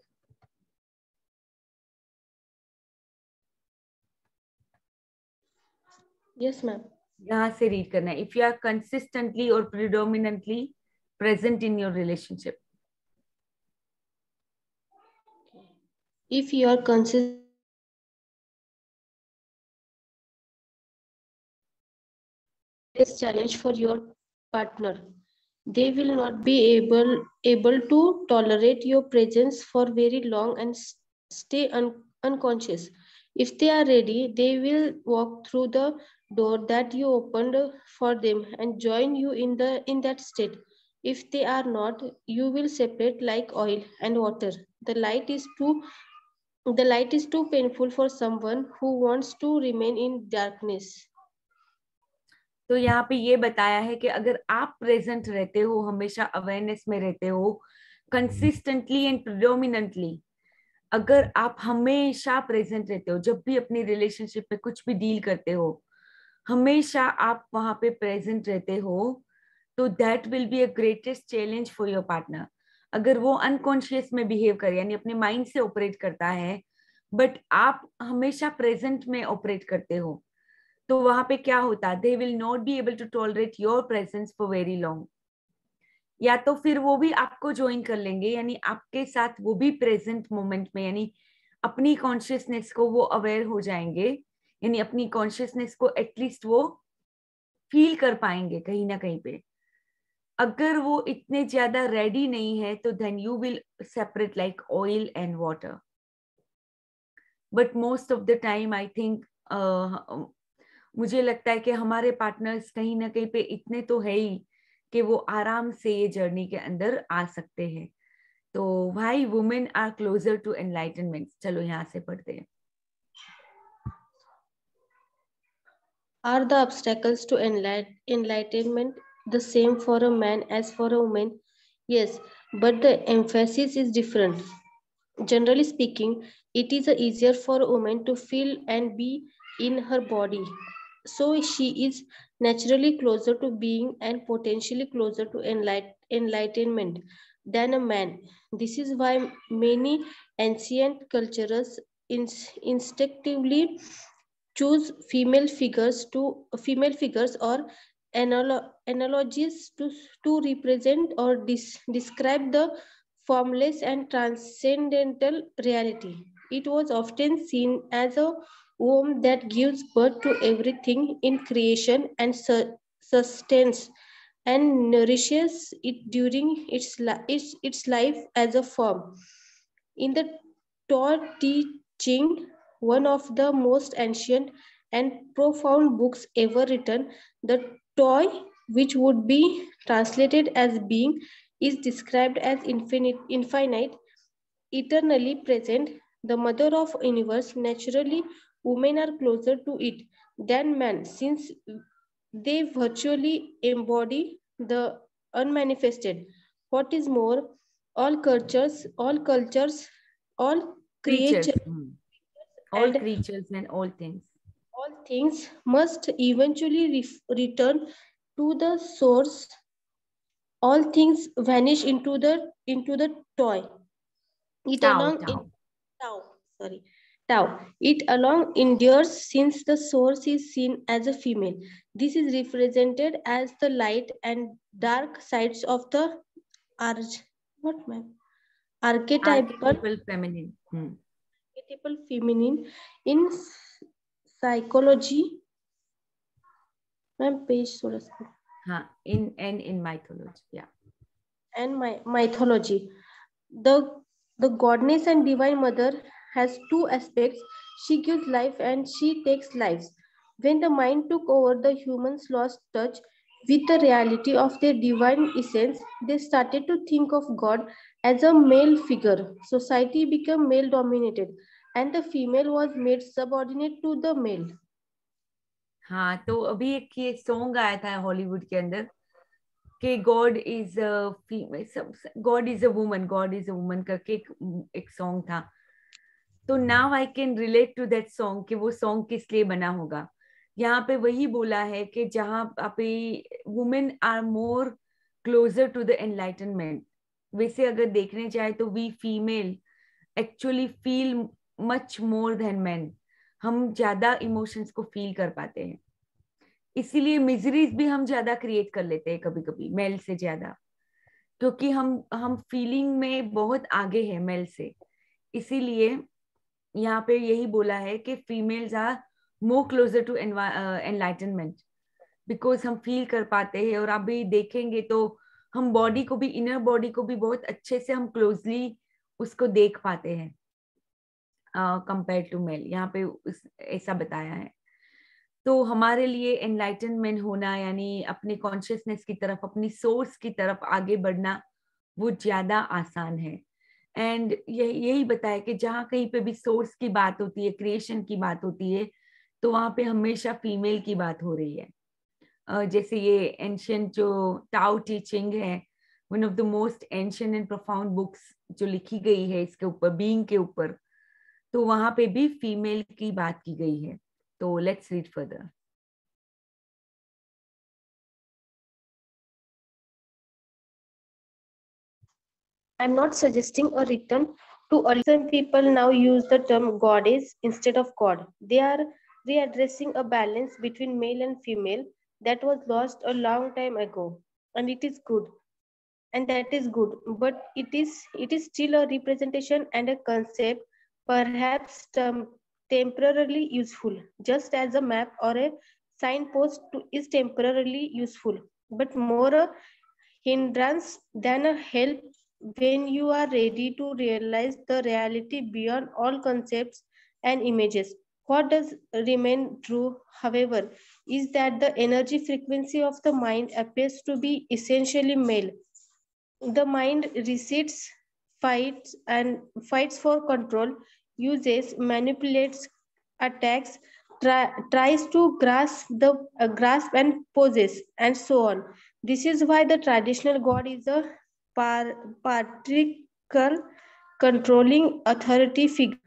B: Yes, ma'am.
A: यहाँ से रीड करना है. If you are consistently or predominantly present in your relationship.
B: If you are consistent, it's challenge for your partner. They will not be able to tolerate your presence for very long and stay unconscious. If they are ready, they will walk through the door that you opened for them and join you in that state. If they are not, you will separate like oil and water. The light is too painful for someone who wants to remain in darkness.
A: तो यहाँ पे ये बताया है कि अगर आप present रहते हो, हमेशा अवेयरनेस में रहते हो, कंसिस्टेंटली एंड प्रिडोमिनेंटली, अगर आप हमेशा प्रेजेंट रहते हो, जब भी अपनी रिलेशनशिप में कुछ भी डील करते हो, हमेशा आप वहां पे प्रेजेंट रहते हो, तो that will be a greatest challenge for your partner. अगर वो अनकॉन्शियस में बिहेव करे, यानी अपने माइंड से ऑपरेट करता है, बट आप हमेशा प्रेजेंट में ऑपरेट करते हो, तो वहां पे क्या होता है? They will not be able to tolerate your presence for very long. या तो फिर वो भी आपको ज्वाइन कर लेंगे, यानी आपके साथ वो भी प्रेजेंट मोमेंट में, यानी अपनी कॉन्शियसनेस को वो अवेयर हो जाएंगे, यानी अपनी कॉन्शियसनेस को एटलीस्ट वो फील कर पाएंगे कहीं ना कहीं पे. अगर वो इतने ज्यादा रेडी नहीं है, तो then you will separate like oil and water. But most of the time I think, मुझे लगता है कि हमारे पार्टनर्स कहीं ना कहीं पे इतने तो है ही कि वो आराम से ये जर्नी के अंदर आ सकते हैं. तो why women are closer to enlightenment. चलो यहाँ से पढ़ते हैं.
B: Are the obstacles to enlightenment the same for a man as for a woman? Yes, but the emphasis is different. Generally speaking, it is easier for a woman to feel and be in her body. So she is naturally closer to being and potentially closer to enlightenment than a man. This is why many ancient cultures instinctively choose female figures or analogies to represent or describe the formless and transcendental reality. It was often seen as a womb that gives birth to everything in creation and sustains and nourishes it during its life as a form. In the Tao Te Ching, one of the most ancient and profound books ever written, the toy, which would be translated as being, is described as infinite, eternally present, the mother of universe. Naturally, women are closer to it than men, since they virtually embody the unmanifested. What is more, all creatures, all creatures,
A: all creatures and all things
B: must eventually return to the source. All things vanish into the toy. It
A: Tao.
B: tau. It alone endures since the source is seen as a female. This is represented as the light and dark sides of the archetypal
A: feminine.
B: Archetypal feminine in psychology. Ma'am, page थोड़ा सा.
A: हाँ, in mythology, yeah.
B: And mythology, the goddess and divine mother has two aspects. She gives life and she takes lives. When the mind took over, the humans lost touch with the reality of their divine essence. They started to think of God as a male figure. Society became male dominated and the female was made subordinate to the male.
A: हाँ, तो अभी एक ये song आया था Hollywood के अंदर कि God is a female, God is a woman करके एक सॉन्ग था. तो now I can relate to that song कि वो सॉन्ग किस लिए बना होगा. यहाँ पे वही बोला है कि जहाँ पे women are more closer to the enlightenment. वैसे अगर देखने जाए तो we female actually feel much more than man. हम ज्यादा इमोशंस को फील कर पाते हैं, इसीलिए मिजरीज भी हम ज्यादा क्रिएट कर लेते हैं कभी कभी मेल से ज्यादा, क्योंकि हम फीलिंग में बहुत आगे हैं मेल से. इसीलिए यहाँ पे यही बोला है कि females are more closer to enlightenment because हम फील कर पाते हैं. और अभी देखेंगे तो हम बॉडी को भी, इनर बॉडी को भी बहुत अच्छे से हम क्लोजली उसको देख पाते हैं कंपेयर टू मेल. यहाँ पे ऐसा बताया है. तो हमारे लिए एनलाइटनमेंट होना यानी अपने कॉन्शियसनेस की तरफ, अपनी सोर्स की तरफ आगे बढ़ना वो ज्यादा आसान है. एंड यही बताया कि जहाँ कहीं पे भी सोर्स की बात होती है, क्रिएशन की बात होती है, तो वहां पे हमेशा फीमेल की बात हो रही है. जैसे ये एंशियंट जो टाओ टीचिंग है, one of the most ancient and profound books जो लिखी गई है इसके ऊपर, बीइंग के ऊपर, तो वहां पे भी फीमेल की बात की गई है. तो let's read further.
B: I'm not suggesting a return to early. Some people now use the term goddess instead of God. They are readdressing a balance between male and female that was lost a long time ago, and it is good. And that is good, but it is still a representation and a concept, perhaps temporarily useful, just as a map or a signpost is temporarily useful, but more a hindrance than a help when you are ready to realize the reality beyond all concepts and images. What does remain true, however, is that the energy frequency of the mind appears to be essentially male. The mind resists, fights for control, uses, manipulates, attacks, tries to grasp and possess, and so on. This is why the traditional god is a patriarchal, controlling authority figure.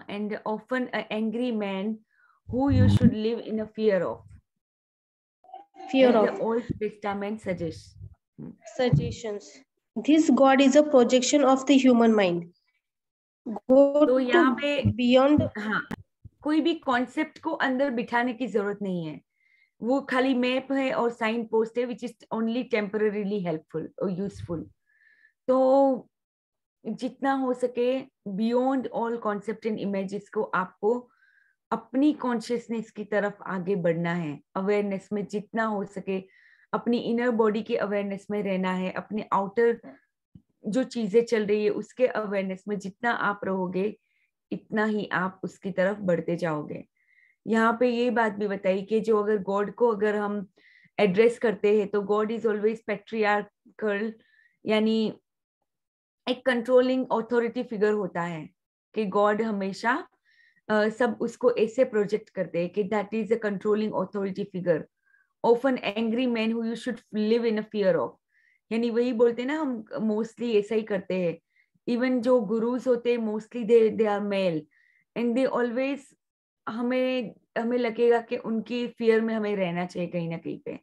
A: And often an angry man who you should live in a fear of. The Old Testament suggests.
B: Suggestions. This God is a projection of the human mind.
A: तो यहाँ पे
B: beyond.
A: हाँ, कोई भी concept को अंदर बिठाने की जरूरत नहीं है. वो खाली मैप है और साइन पोस्ट है which is only temporarily helpful और यूजफुल. तो जितना हो सके beyond all concept and images को आपको अपनी कॉन्शियसनेस की तरफ आगे बढ़ना है. अवेयरनेस में जितना हो सके अपनी इनर बॉडी के अवेयरनेस में रहना है. अपने आउटर जो चीजें चल रही है उसके अवेयरनेस में जितना आप रहोगे इतना ही आप उसकी तरफ बढ़ते जाओगे. यहाँ पे ये बात भी बताई कि जो अगर गॉड को अगर हम एड्रेस करते हैं तो गॉड इज ऑलवेज पैट्रियार्कल, यानी एक कंट्रोलिंग ऑथोरिटी फिगर होता है कि गॉड हमेशा सब उसको ऐसे प्रोजेक्ट करते हैं कि that is a controlling authority figure. Often angry man who you should live in a fear of, यानी वही बोलते हैं ना, हम मोस्टली ऐसा ही करते हैं. इवन जो गुरुज होते हैं mostly they are male and they always हमें लगेगा कि उनकी फियर में हमें रहना चाहिए कहीं ना कहीं पे.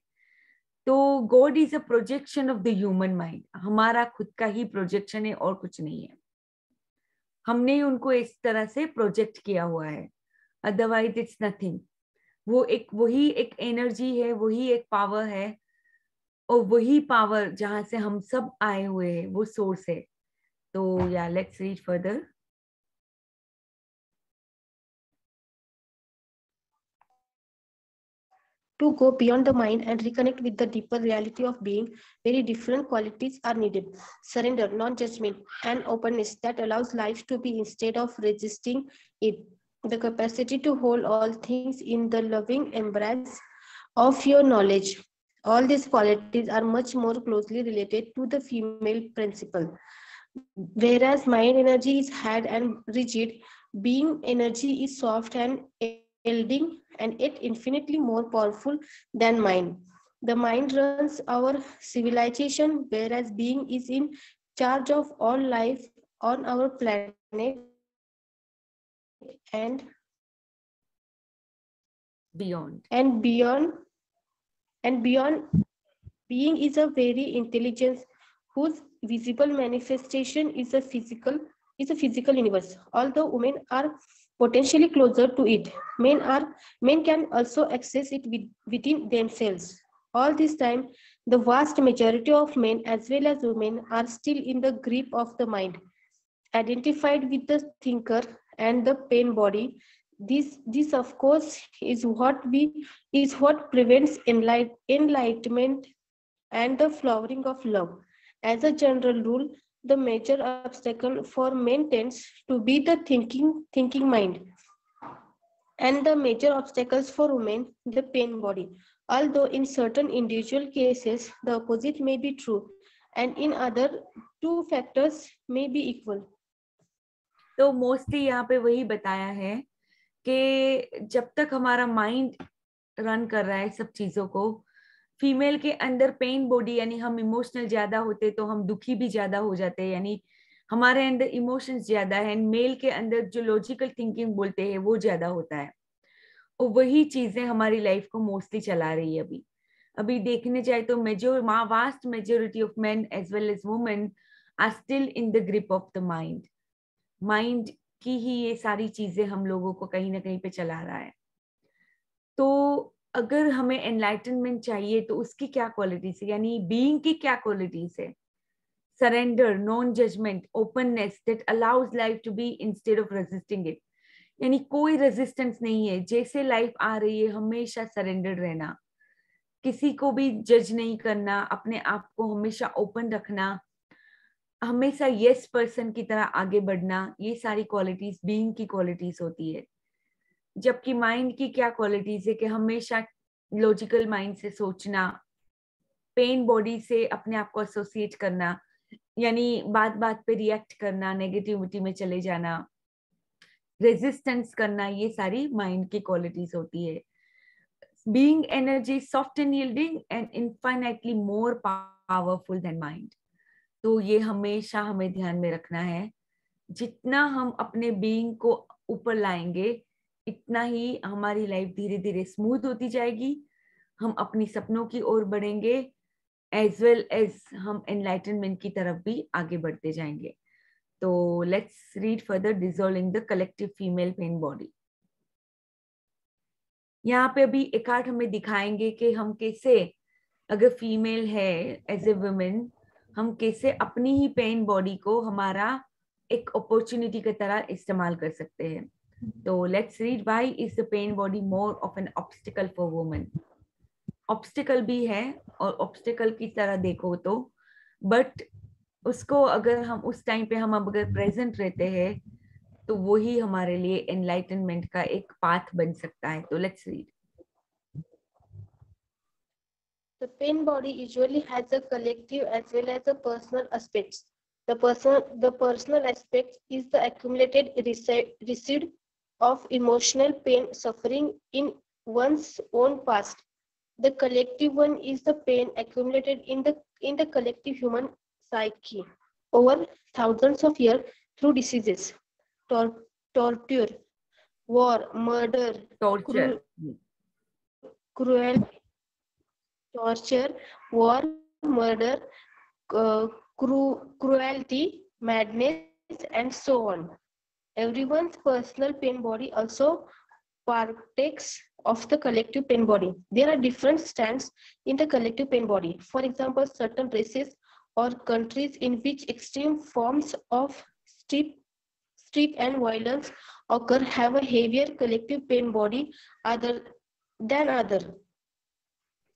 A: तो God is a projection of the human mind, हमारा खुद का ही प्रोजेक्शन है और कुछ नहीं है। हमने उनको इस तरह से प्रोजेक्ट किया हुआ है, अदरवाइज इट्स नथिंग। वो एक वही एक एनर्जी है, वही एक पावर है, और वही पावर जहां से हम सब आए हुए हैं वो सोर्स है। तो या let's read further.
B: To go beyond the mind and reconnect with the deeper reality of being, very different qualities are needed. Surrender, non-judgment, and openness that allows life to be instead of resisting it. The capacity to hold all things in the loving embrace of your knowledge. All these qualities are much more closely related to the female principle. Whereas mind energy is hard and rigid, being energy is soft and yielding, and yet infinitely more powerful than mind. The mind runs our civilization, whereas being is in charge of all life on our planet and
A: beyond.
B: Being is a very intelligence whose visible manifestation is a physical universe. Although women are potentially closer to it, men can also access it within themselves. All this time, the vast majority of men as well as women are still in the grip of the mind, identified with the thinker and the pain body. This of course is what prevents enlightenment and the flowering of love. As a general rule, the major obstacle for men tends to be the thinking mind, and the major obstacles for women, the pain body. Although in certain individual cases, the opposite may be true, and in other, two factors may be equal.
A: तो mostly यहाँ पे वही बताया है कि जब तक हमारा माइंड रन कर रहा है सब चीजों को, फीमेल के अंदर पेन बॉडी, यानी हम इमोशनल ज्यादा होते तो हम दुखी भी ज्यादा हो जाते हैं, यानी हमारे अंदर इमोशंस ज्यादा है। मेल के अंदर जो लॉजिकल थिंकिंग बोलते हैं वो ज्यादा होता है, और वही चीजें हमारी लाइफ को मोस्टली चला रही है। अभी देखने जाए तो vast majority of men as well as women are still in the grip of the mind की ही ये सारी चीजें हम लोगों को कहीं ना कहीं पे चला रहा है। तो अगर हमें एनलाइटनमेंट चाहिए तो उसकी क्या क्वालिटीज है, यानी बीइंग की क्या क्वालिटीज है? Surrender, non judgement, openness that allows life to be instead of resisting it, यानी कोई रेजिस्टेंस नहीं है, जैसे लाइफ आ रही है हमेशा सरेंडर रहना, किसी को भी जज नहीं करना, अपने आप को हमेशा ओपन रखना, हमेशा यस पर्सन की तरह आगे बढ़ना, ये सारी क्वालिटीज बीइंग की क्वालिटीज होती है। जबकि माइंड की क्या क्वालिटीज है कि हमेशा लॉजिकल माइंड से सोचना, पेन बॉडी से अपने आप को एसोसिएट करना, यानी बात बात पे रिएक्ट करना, नेगेटिविटी में चले जाना, रेजिस्टेंस करना, ये सारी माइंड की क्वालिटीज होती है। Being energy soft and yielding and infinitely more powerful than mind. तो ये हमेशा हमें ध्यान में रखना है, जितना हम अपने बीइंग को ऊपर लाएंगे इतना ही हमारी लाइफ धीरे धीरे स्मूथ होती जाएगी, हम अपनी सपनों की ओर बढ़ेंगे, एज वेल एज हम एनलाइटनमेंट की तरफ भी आगे बढ़ते जाएंगे। तो let's read further, dissolving the collective female pen body. यहाँ पे अभी एकार्ट हमें दिखाएंगे कि हम कैसे, अगर फीमेल है एज ए वुमेन, हम कैसे अपनी ही पेन बॉडी को हमारा एक अपॉर्चुनिटी की तरह इस्तेमाल कर सकते हैं। तो let's read, why is the pen body more of an obstacle for women? Obstacle भी है और ऑब्स्टिकल की तरह देखो तो, बट उसको अगर हम उस टाइम पे हम अगर प्रेजेंट रहते हैं तो वही हमारे लिए एनलाइटनमेंट का एक पाथ बन सकता है। तो let's read.
B: The pain body usually has a collective as well as a personal aspects. The personal aspect is the accumulated residue of emotional pain suffering in one's own past. The collective one is the pain accumulated in the collective human psyche over thousands of years through diseases, torture, war, murder, cruelty, torture, war, murder, cruelty, madness, and so on. Everyone's personal pain body also partakes of the collective pain body. There are different stands in the collective pain body. For example, certain races or countries in which extreme forms of street and violence occur have a heavier collective pain body than other.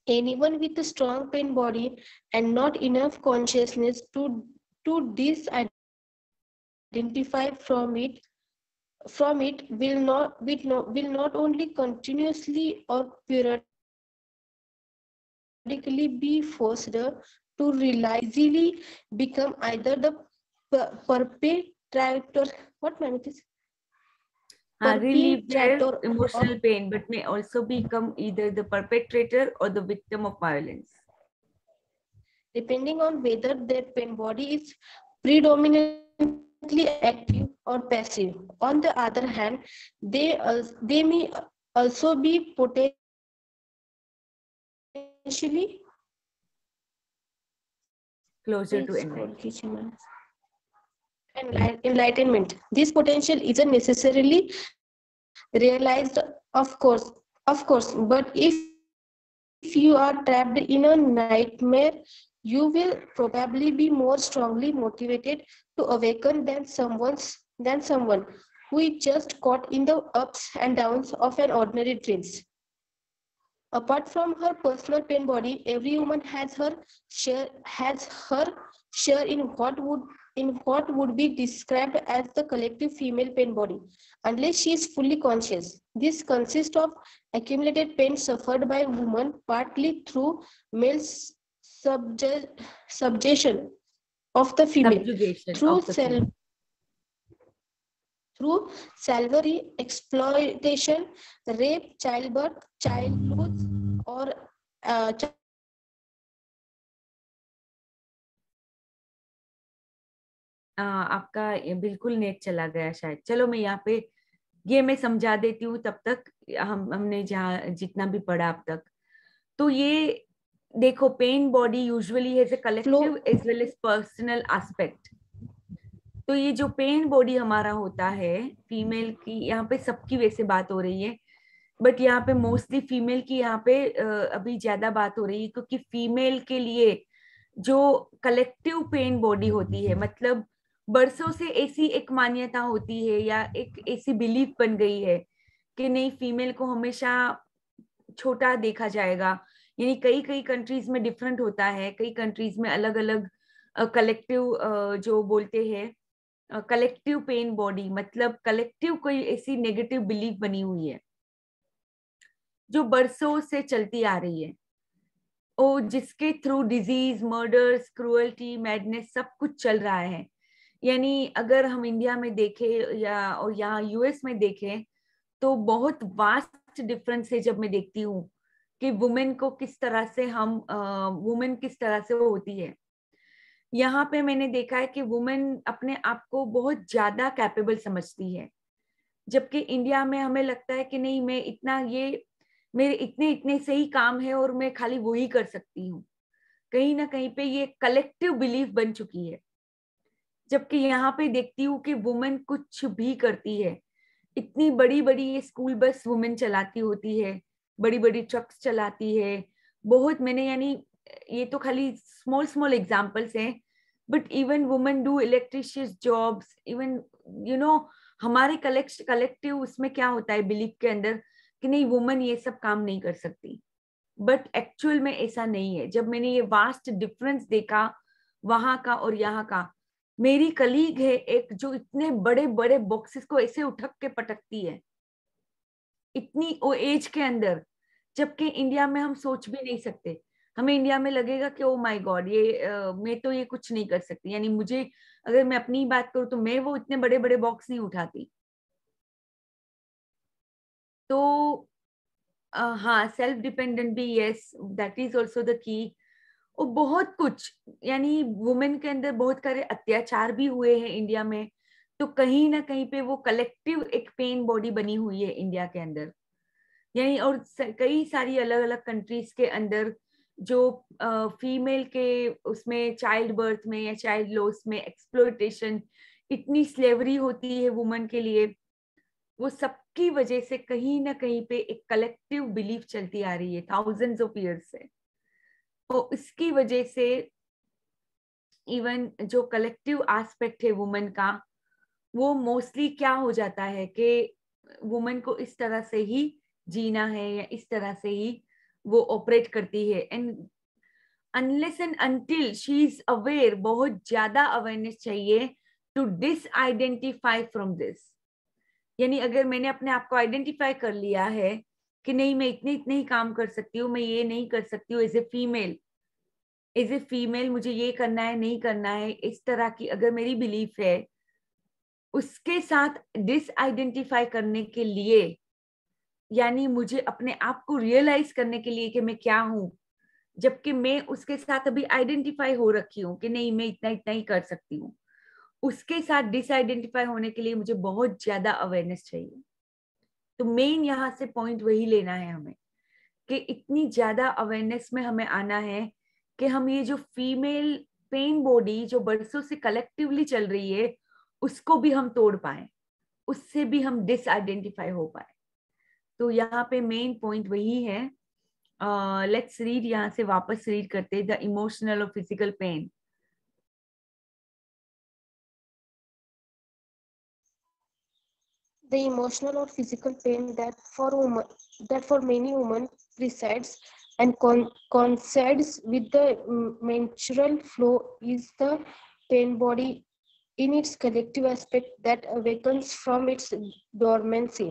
B: Anyone with a strong pain body and not enough consciousness to disidentify from it will not only continuously or periodically be forced to easily become either the perpetrator. What ma'am it is?
A: Relieve their emotional pain, but may also become either the perpetrator or the victim of violence,
B: depending on whether their pain body is predominantly active or passive. On the other hand, they may also be potentially
A: closer to
B: enlightenment. This potential isn't necessarily realized, of course, but if you are trapped in a nightmare, you will probably be more strongly motivated to awaken than someone who is just caught in the ups and downs of an ordinary dreams. Apart from her personal pain body, every woman has her share in what would be described as the collective female pain body, unless she is fully conscious. This consists of accumulated pain suffered by a woman, partly through male subjugation of the female, through slavery, exploitation, rape, childbirth, childhood, और
A: आपका बिल्कुल net चला गया शायद. चलो मैं यहाँ पे ये मैं समझा देती हूँ तब तक. हमने जहाँ जितना भी पढ़ा अब तक, तो ये देखो, pain body usually has a collective as well as personal aspect. तो ये जो पेन बॉडी हमारा होता है फीमेल की, यहाँ पे सबकी वैसे बात हो रही है, बट यहाँ पे मोस्टली फीमेल की यहाँ पे अभी ज्यादा बात हो रही है, क्योंकि फीमेल के लिए जो कलेक्टिव पेन बॉडी होती है, मतलब बरसों से ऐसी एक मान्यता होती है या एक ऐसी बिलीफ बन गई है कि नहीं, फीमेल को हमेशा छोटा देखा जाएगा. यानी कई कई कंट्रीज में डिफरेंट होता है, कई कंट्रीज में अलग अलग कलेक्टिव जो बोलते हैं कलेक्टिव पेन बॉडी, मतलब कलेक्टिव कोई ऐसी नेगेटिव बिलीफ बनी हुई है जो बरसों से चलती आ रही है, और जिसके through disease, murders, cruelty, madness सब कुछ चल रहा है. यानी अगर हम इंडिया में देखें या और यहाँ यूएस में देखें तो बहुत वास्ट डिफरेंस है. जब मैं देखती हूँ कि वुमेन को किस तरह से वुमेन किस तरह से वो होती है, यहाँ पे मैंने देखा है कि वुमेन अपने आप को बहुत ज्यादा कैपेबल समझती है, जबकि इंडिया में हमें लगता है कि नहीं, मैं इतना, ये मेरे इतने से ही काम है और मैं खाली वो ही कर सकती हूँ. कहीं ना कहीं पे ये कलेक्टिव बिलीफ बन चुकी है. जबकि यहाँ पे देखती हूँ कि वुमेन कुछ भी करती है. इतनी बड़ी बड़ी ये स्कूल बस वुमेन चलाती होती है, बड़ी बड़ी ट्रक्स चलाती है. बहुत मैंने, यानी ये तो खाली स्मॉल एग्जाम्पल्स हैं, but even women do electricians jobs. Even हमारे कलेक्टिव उसमें क्या होता है बिलीफ के अंदर कि नहीं, वुमेन ये सब काम नहीं कर सकती, बट एक्चुअल में ऐसा नहीं है. जब मैंने ये वास्ट डिफरेंस देखा वहां का और यहाँ का, मेरी कलीग है एक जो इतने बड़े बड़े बॉक्सेस को ऐसे उठक के पटकती है इतनी एज के अंदर, जबकि इंडिया में हम सोच भी नहीं सकते. हमें इंडिया में लगेगा कि ओ माय गॉड, ये मैं तो ये कुछ नहीं कर सकती. यानी मुझे, अगर मैं अपनी बात करूँ तो मैं वो इतने बड़े बड़े बॉक्स नहीं उठाती. तो हाँ, सेल्फ डिपेंडेंट भी, yes, that is also the key. और बहुत कुछ, यानी वुमेन के अंदर बहुत सारे अत्याचार भी हुए हैं इंडिया में. तो कहीं ना कहीं पे वो कलेक्टिव एक पेन बॉडी बनी हुई है इंडिया के अंदर. यानी और कई सारी अलग अलग कंट्रीज के अंदर जो फीमेल के उसमें चाइल्ड बर्थ में या चाइल्ड लॉस में एक्सप्लॉयटेशन, इतनी स्लेवरी होती है वुमन के लिए, वो सबकी वजह से कहीं ना कहीं पे एक कलेक्टिव बिलीफ चलती आ रही है थाउजेंड्स ऑफ ईयर्स से। तो इसकी वजह से इवन जो कलेक्टिव एस्पेक्ट है वुमन का, वो मोस्टली क्या हो जाता है कि वुमन को इस तरह से ही जीना है या इस तरह से ही वो ऑपरेट करती है। And unless and until she is aware, बहुत ज्यादा अवेयरनेस चाहिए टू डिसआइडेंटिफाई फ्रॉम दिस। यानी अगर मैंने अपने आप को आइडेंटिफाई कर लिया है कि नहीं मैं इतने इतने ही काम कर सकती हूँ, मैं ये नहीं कर सकती हूँ एज ए फीमेल मुझे ये करना है नहीं करना है, इस तरह की अगर मेरी बिलीफ है, उसके साथ डिसआइडेंटिफाई करने के लिए, यानी मुझे अपने आप को रियलाइज करने के लिए कि मैं क्या हूं, जबकि मैं उसके साथ अभी आइडेंटिफाई हो रखी हूँ कि नहीं मैं इतना इतना ही कर सकती हूँ, उसके साथ डिसआइडेंटिफाई होने के लिए मुझे बहुत ज्यादा अवेयरनेस चाहिए। तो मेन यहाँ से पॉइंट वही लेना है हमें कि इतनी ज्यादा अवेयरनेस में हमें आना है कि हम ये जो फीमेल पेन बॉडी जो बरसों से कलेक्टिवली चल रही है, उसको भी हम तोड़ पाए, उससे भी हम डिसआइडेंटिफाई हो पाए। तो यहाँ पे मेन पॉइंट वही है। लेट्स रीड, यहाँ से वापस रीड करते, द इमोशनल और physical pain.
B: The emotional or physical pain that for many women presides and coincides with the menstrual flow is the pain body in its collective aspect that awakens from its dormancy.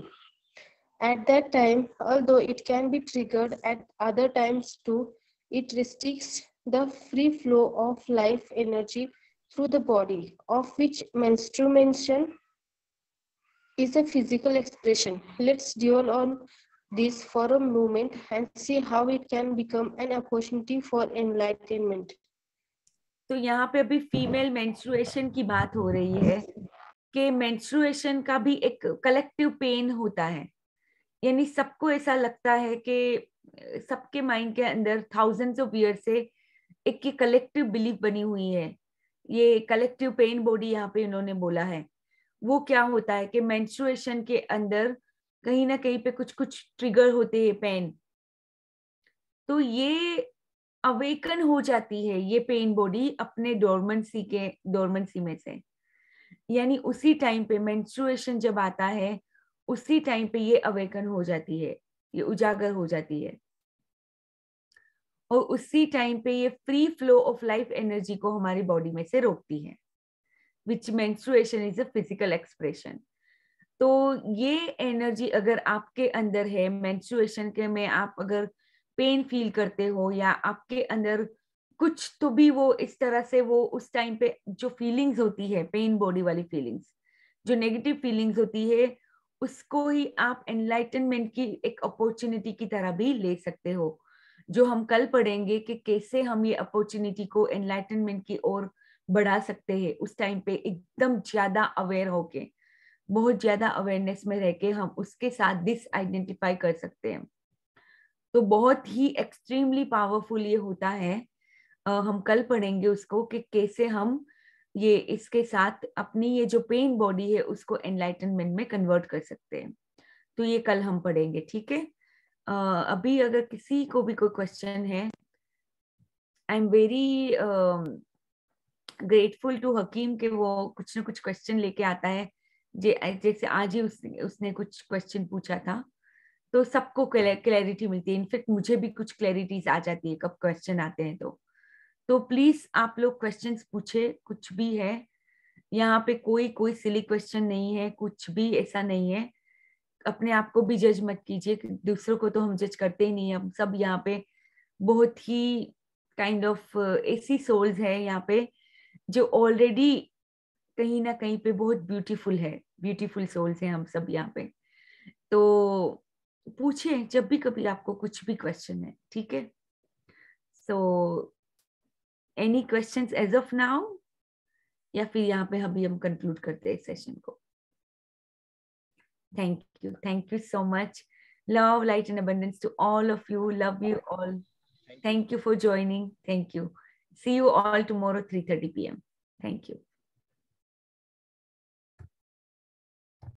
B: At that time, although it can be triggered at other times too, it restricts the free flow of life energy through the body, of which menstruation is a physical expression. Let's dwell on this for a moment and see how it can become an opportunity for enlightenment.
A: तो यहाँ पे अभी female menstruation की बात हो रही है कि मेंस्ट्रुएशन का भी एक कलेक्टिव पेन होता है। यानी सबको ऐसा लगता है कि सबके माइंड के अंदर थाउजेंड्स ऑफ ईयर से एक ये कलेक्टिव बिलीफ बनी हुई है, ये कलेक्टिव पेन बॉडी यहाँ पे इन्होंने बोला है। वो क्या होता है कि मेंस्ट्रुएशन के अंदर कहीं ना कहीं पे कुछ कुछ ट्रिगर होते हैं पेन, तो ये अवेकन हो जाती है ये पेन बॉडी अपने डोरमेंसी में से। यानी उसी टाइम पे मेंस्ट्रुएशन जब आता है, उसी टाइम पे ये अवेकन हो जाती है, ये उजागर हो जाती है, और उसी टाइम पे ये free flow of life energy को हमारी बॉडी में से रोकती है, which menstruation is a physical expression. तो ये एनर्जी अगर आपके अंदर है, मेंस्ट्रुएशन के में आप अगर पेन फील करते हो या आपके अंदर कुछ तो भी वो इस तरह से वो उस टाइम पे जो फीलिंग्स होती है, पेन बॉडी वाली फीलिंग्स, जो नेगेटिव फीलिंग्स होती है, उसको ही आप एनलाइटनमेंट की एक अपॉर्चुनिटी की तरह भी ले सकते हो, जो हम कल पढ़ेंगे कि कैसे हम ये अपॉर्चुनिटी को एनलाइटनमेंट की ओर बढ़ा सकते हैं। उस टाइम पे एकदम ज्यादा अवेयर होके, बहुत ज्यादा अवेयरनेस में रह के हम उसके साथ डिसआइडेंटिफाई कर सकते हैं। तो बहुत ही एक्सट्रीमली पावरफुल ये होता है। हम कल पढ़ेंगे उसको कि कैसे हम ये इसके साथ अपनी ये जो पेन बॉडी है उसको एनलाइटनमेंट में कन्वर्ट कर सकते हैं। तो ये कल हम पढ़ेंगे, ठीक है। अभी अगर किसी को भी कोई क्वेश्चन है, I am very grateful to Hakim कि वो कुछ ना कुछ क्वेश्चन लेके आता है। जैसे आज ही उसने कुछ क्वेश्चन पूछा था, तो सबको क्लैरिटी मिलती है। इनफेक्ट मुझे भी कुछ क्लैरिटीज आ जाती है कब क्वेश्चन आते हैं। तो प्लीज आप लोग क्वेश्चंस पूछे, कुछ भी है यहाँ पे, कोई सिली क्वेश्चन नहीं है, कुछ भी ऐसा नहीं है। अपने आप को भी जज मत कीजिए, दूसरों को तो हम जज करते ही नहीं, हम सब यहाँ पे बहुत ही काइंड ऑफ ऐसी सोल्स है यहाँ पे जो ऑलरेडी कहीं ना कहीं पे बहुत ब्यूटीफुल सोल्स हैं हम सब यहाँ पे। तो पूछे जब भी कभी आपको कुछ भी क्वेश्चन है, ठीक है। So any questions as of now, या फिर यहाँ पे अभी हम कंक्लूड करते हैं सेशन को। Thank you so much. Love, light and abundance to all of you. Love you all. Thank you for joining. Thank you. See you all tomorrow 3:30 p.m. Thank you.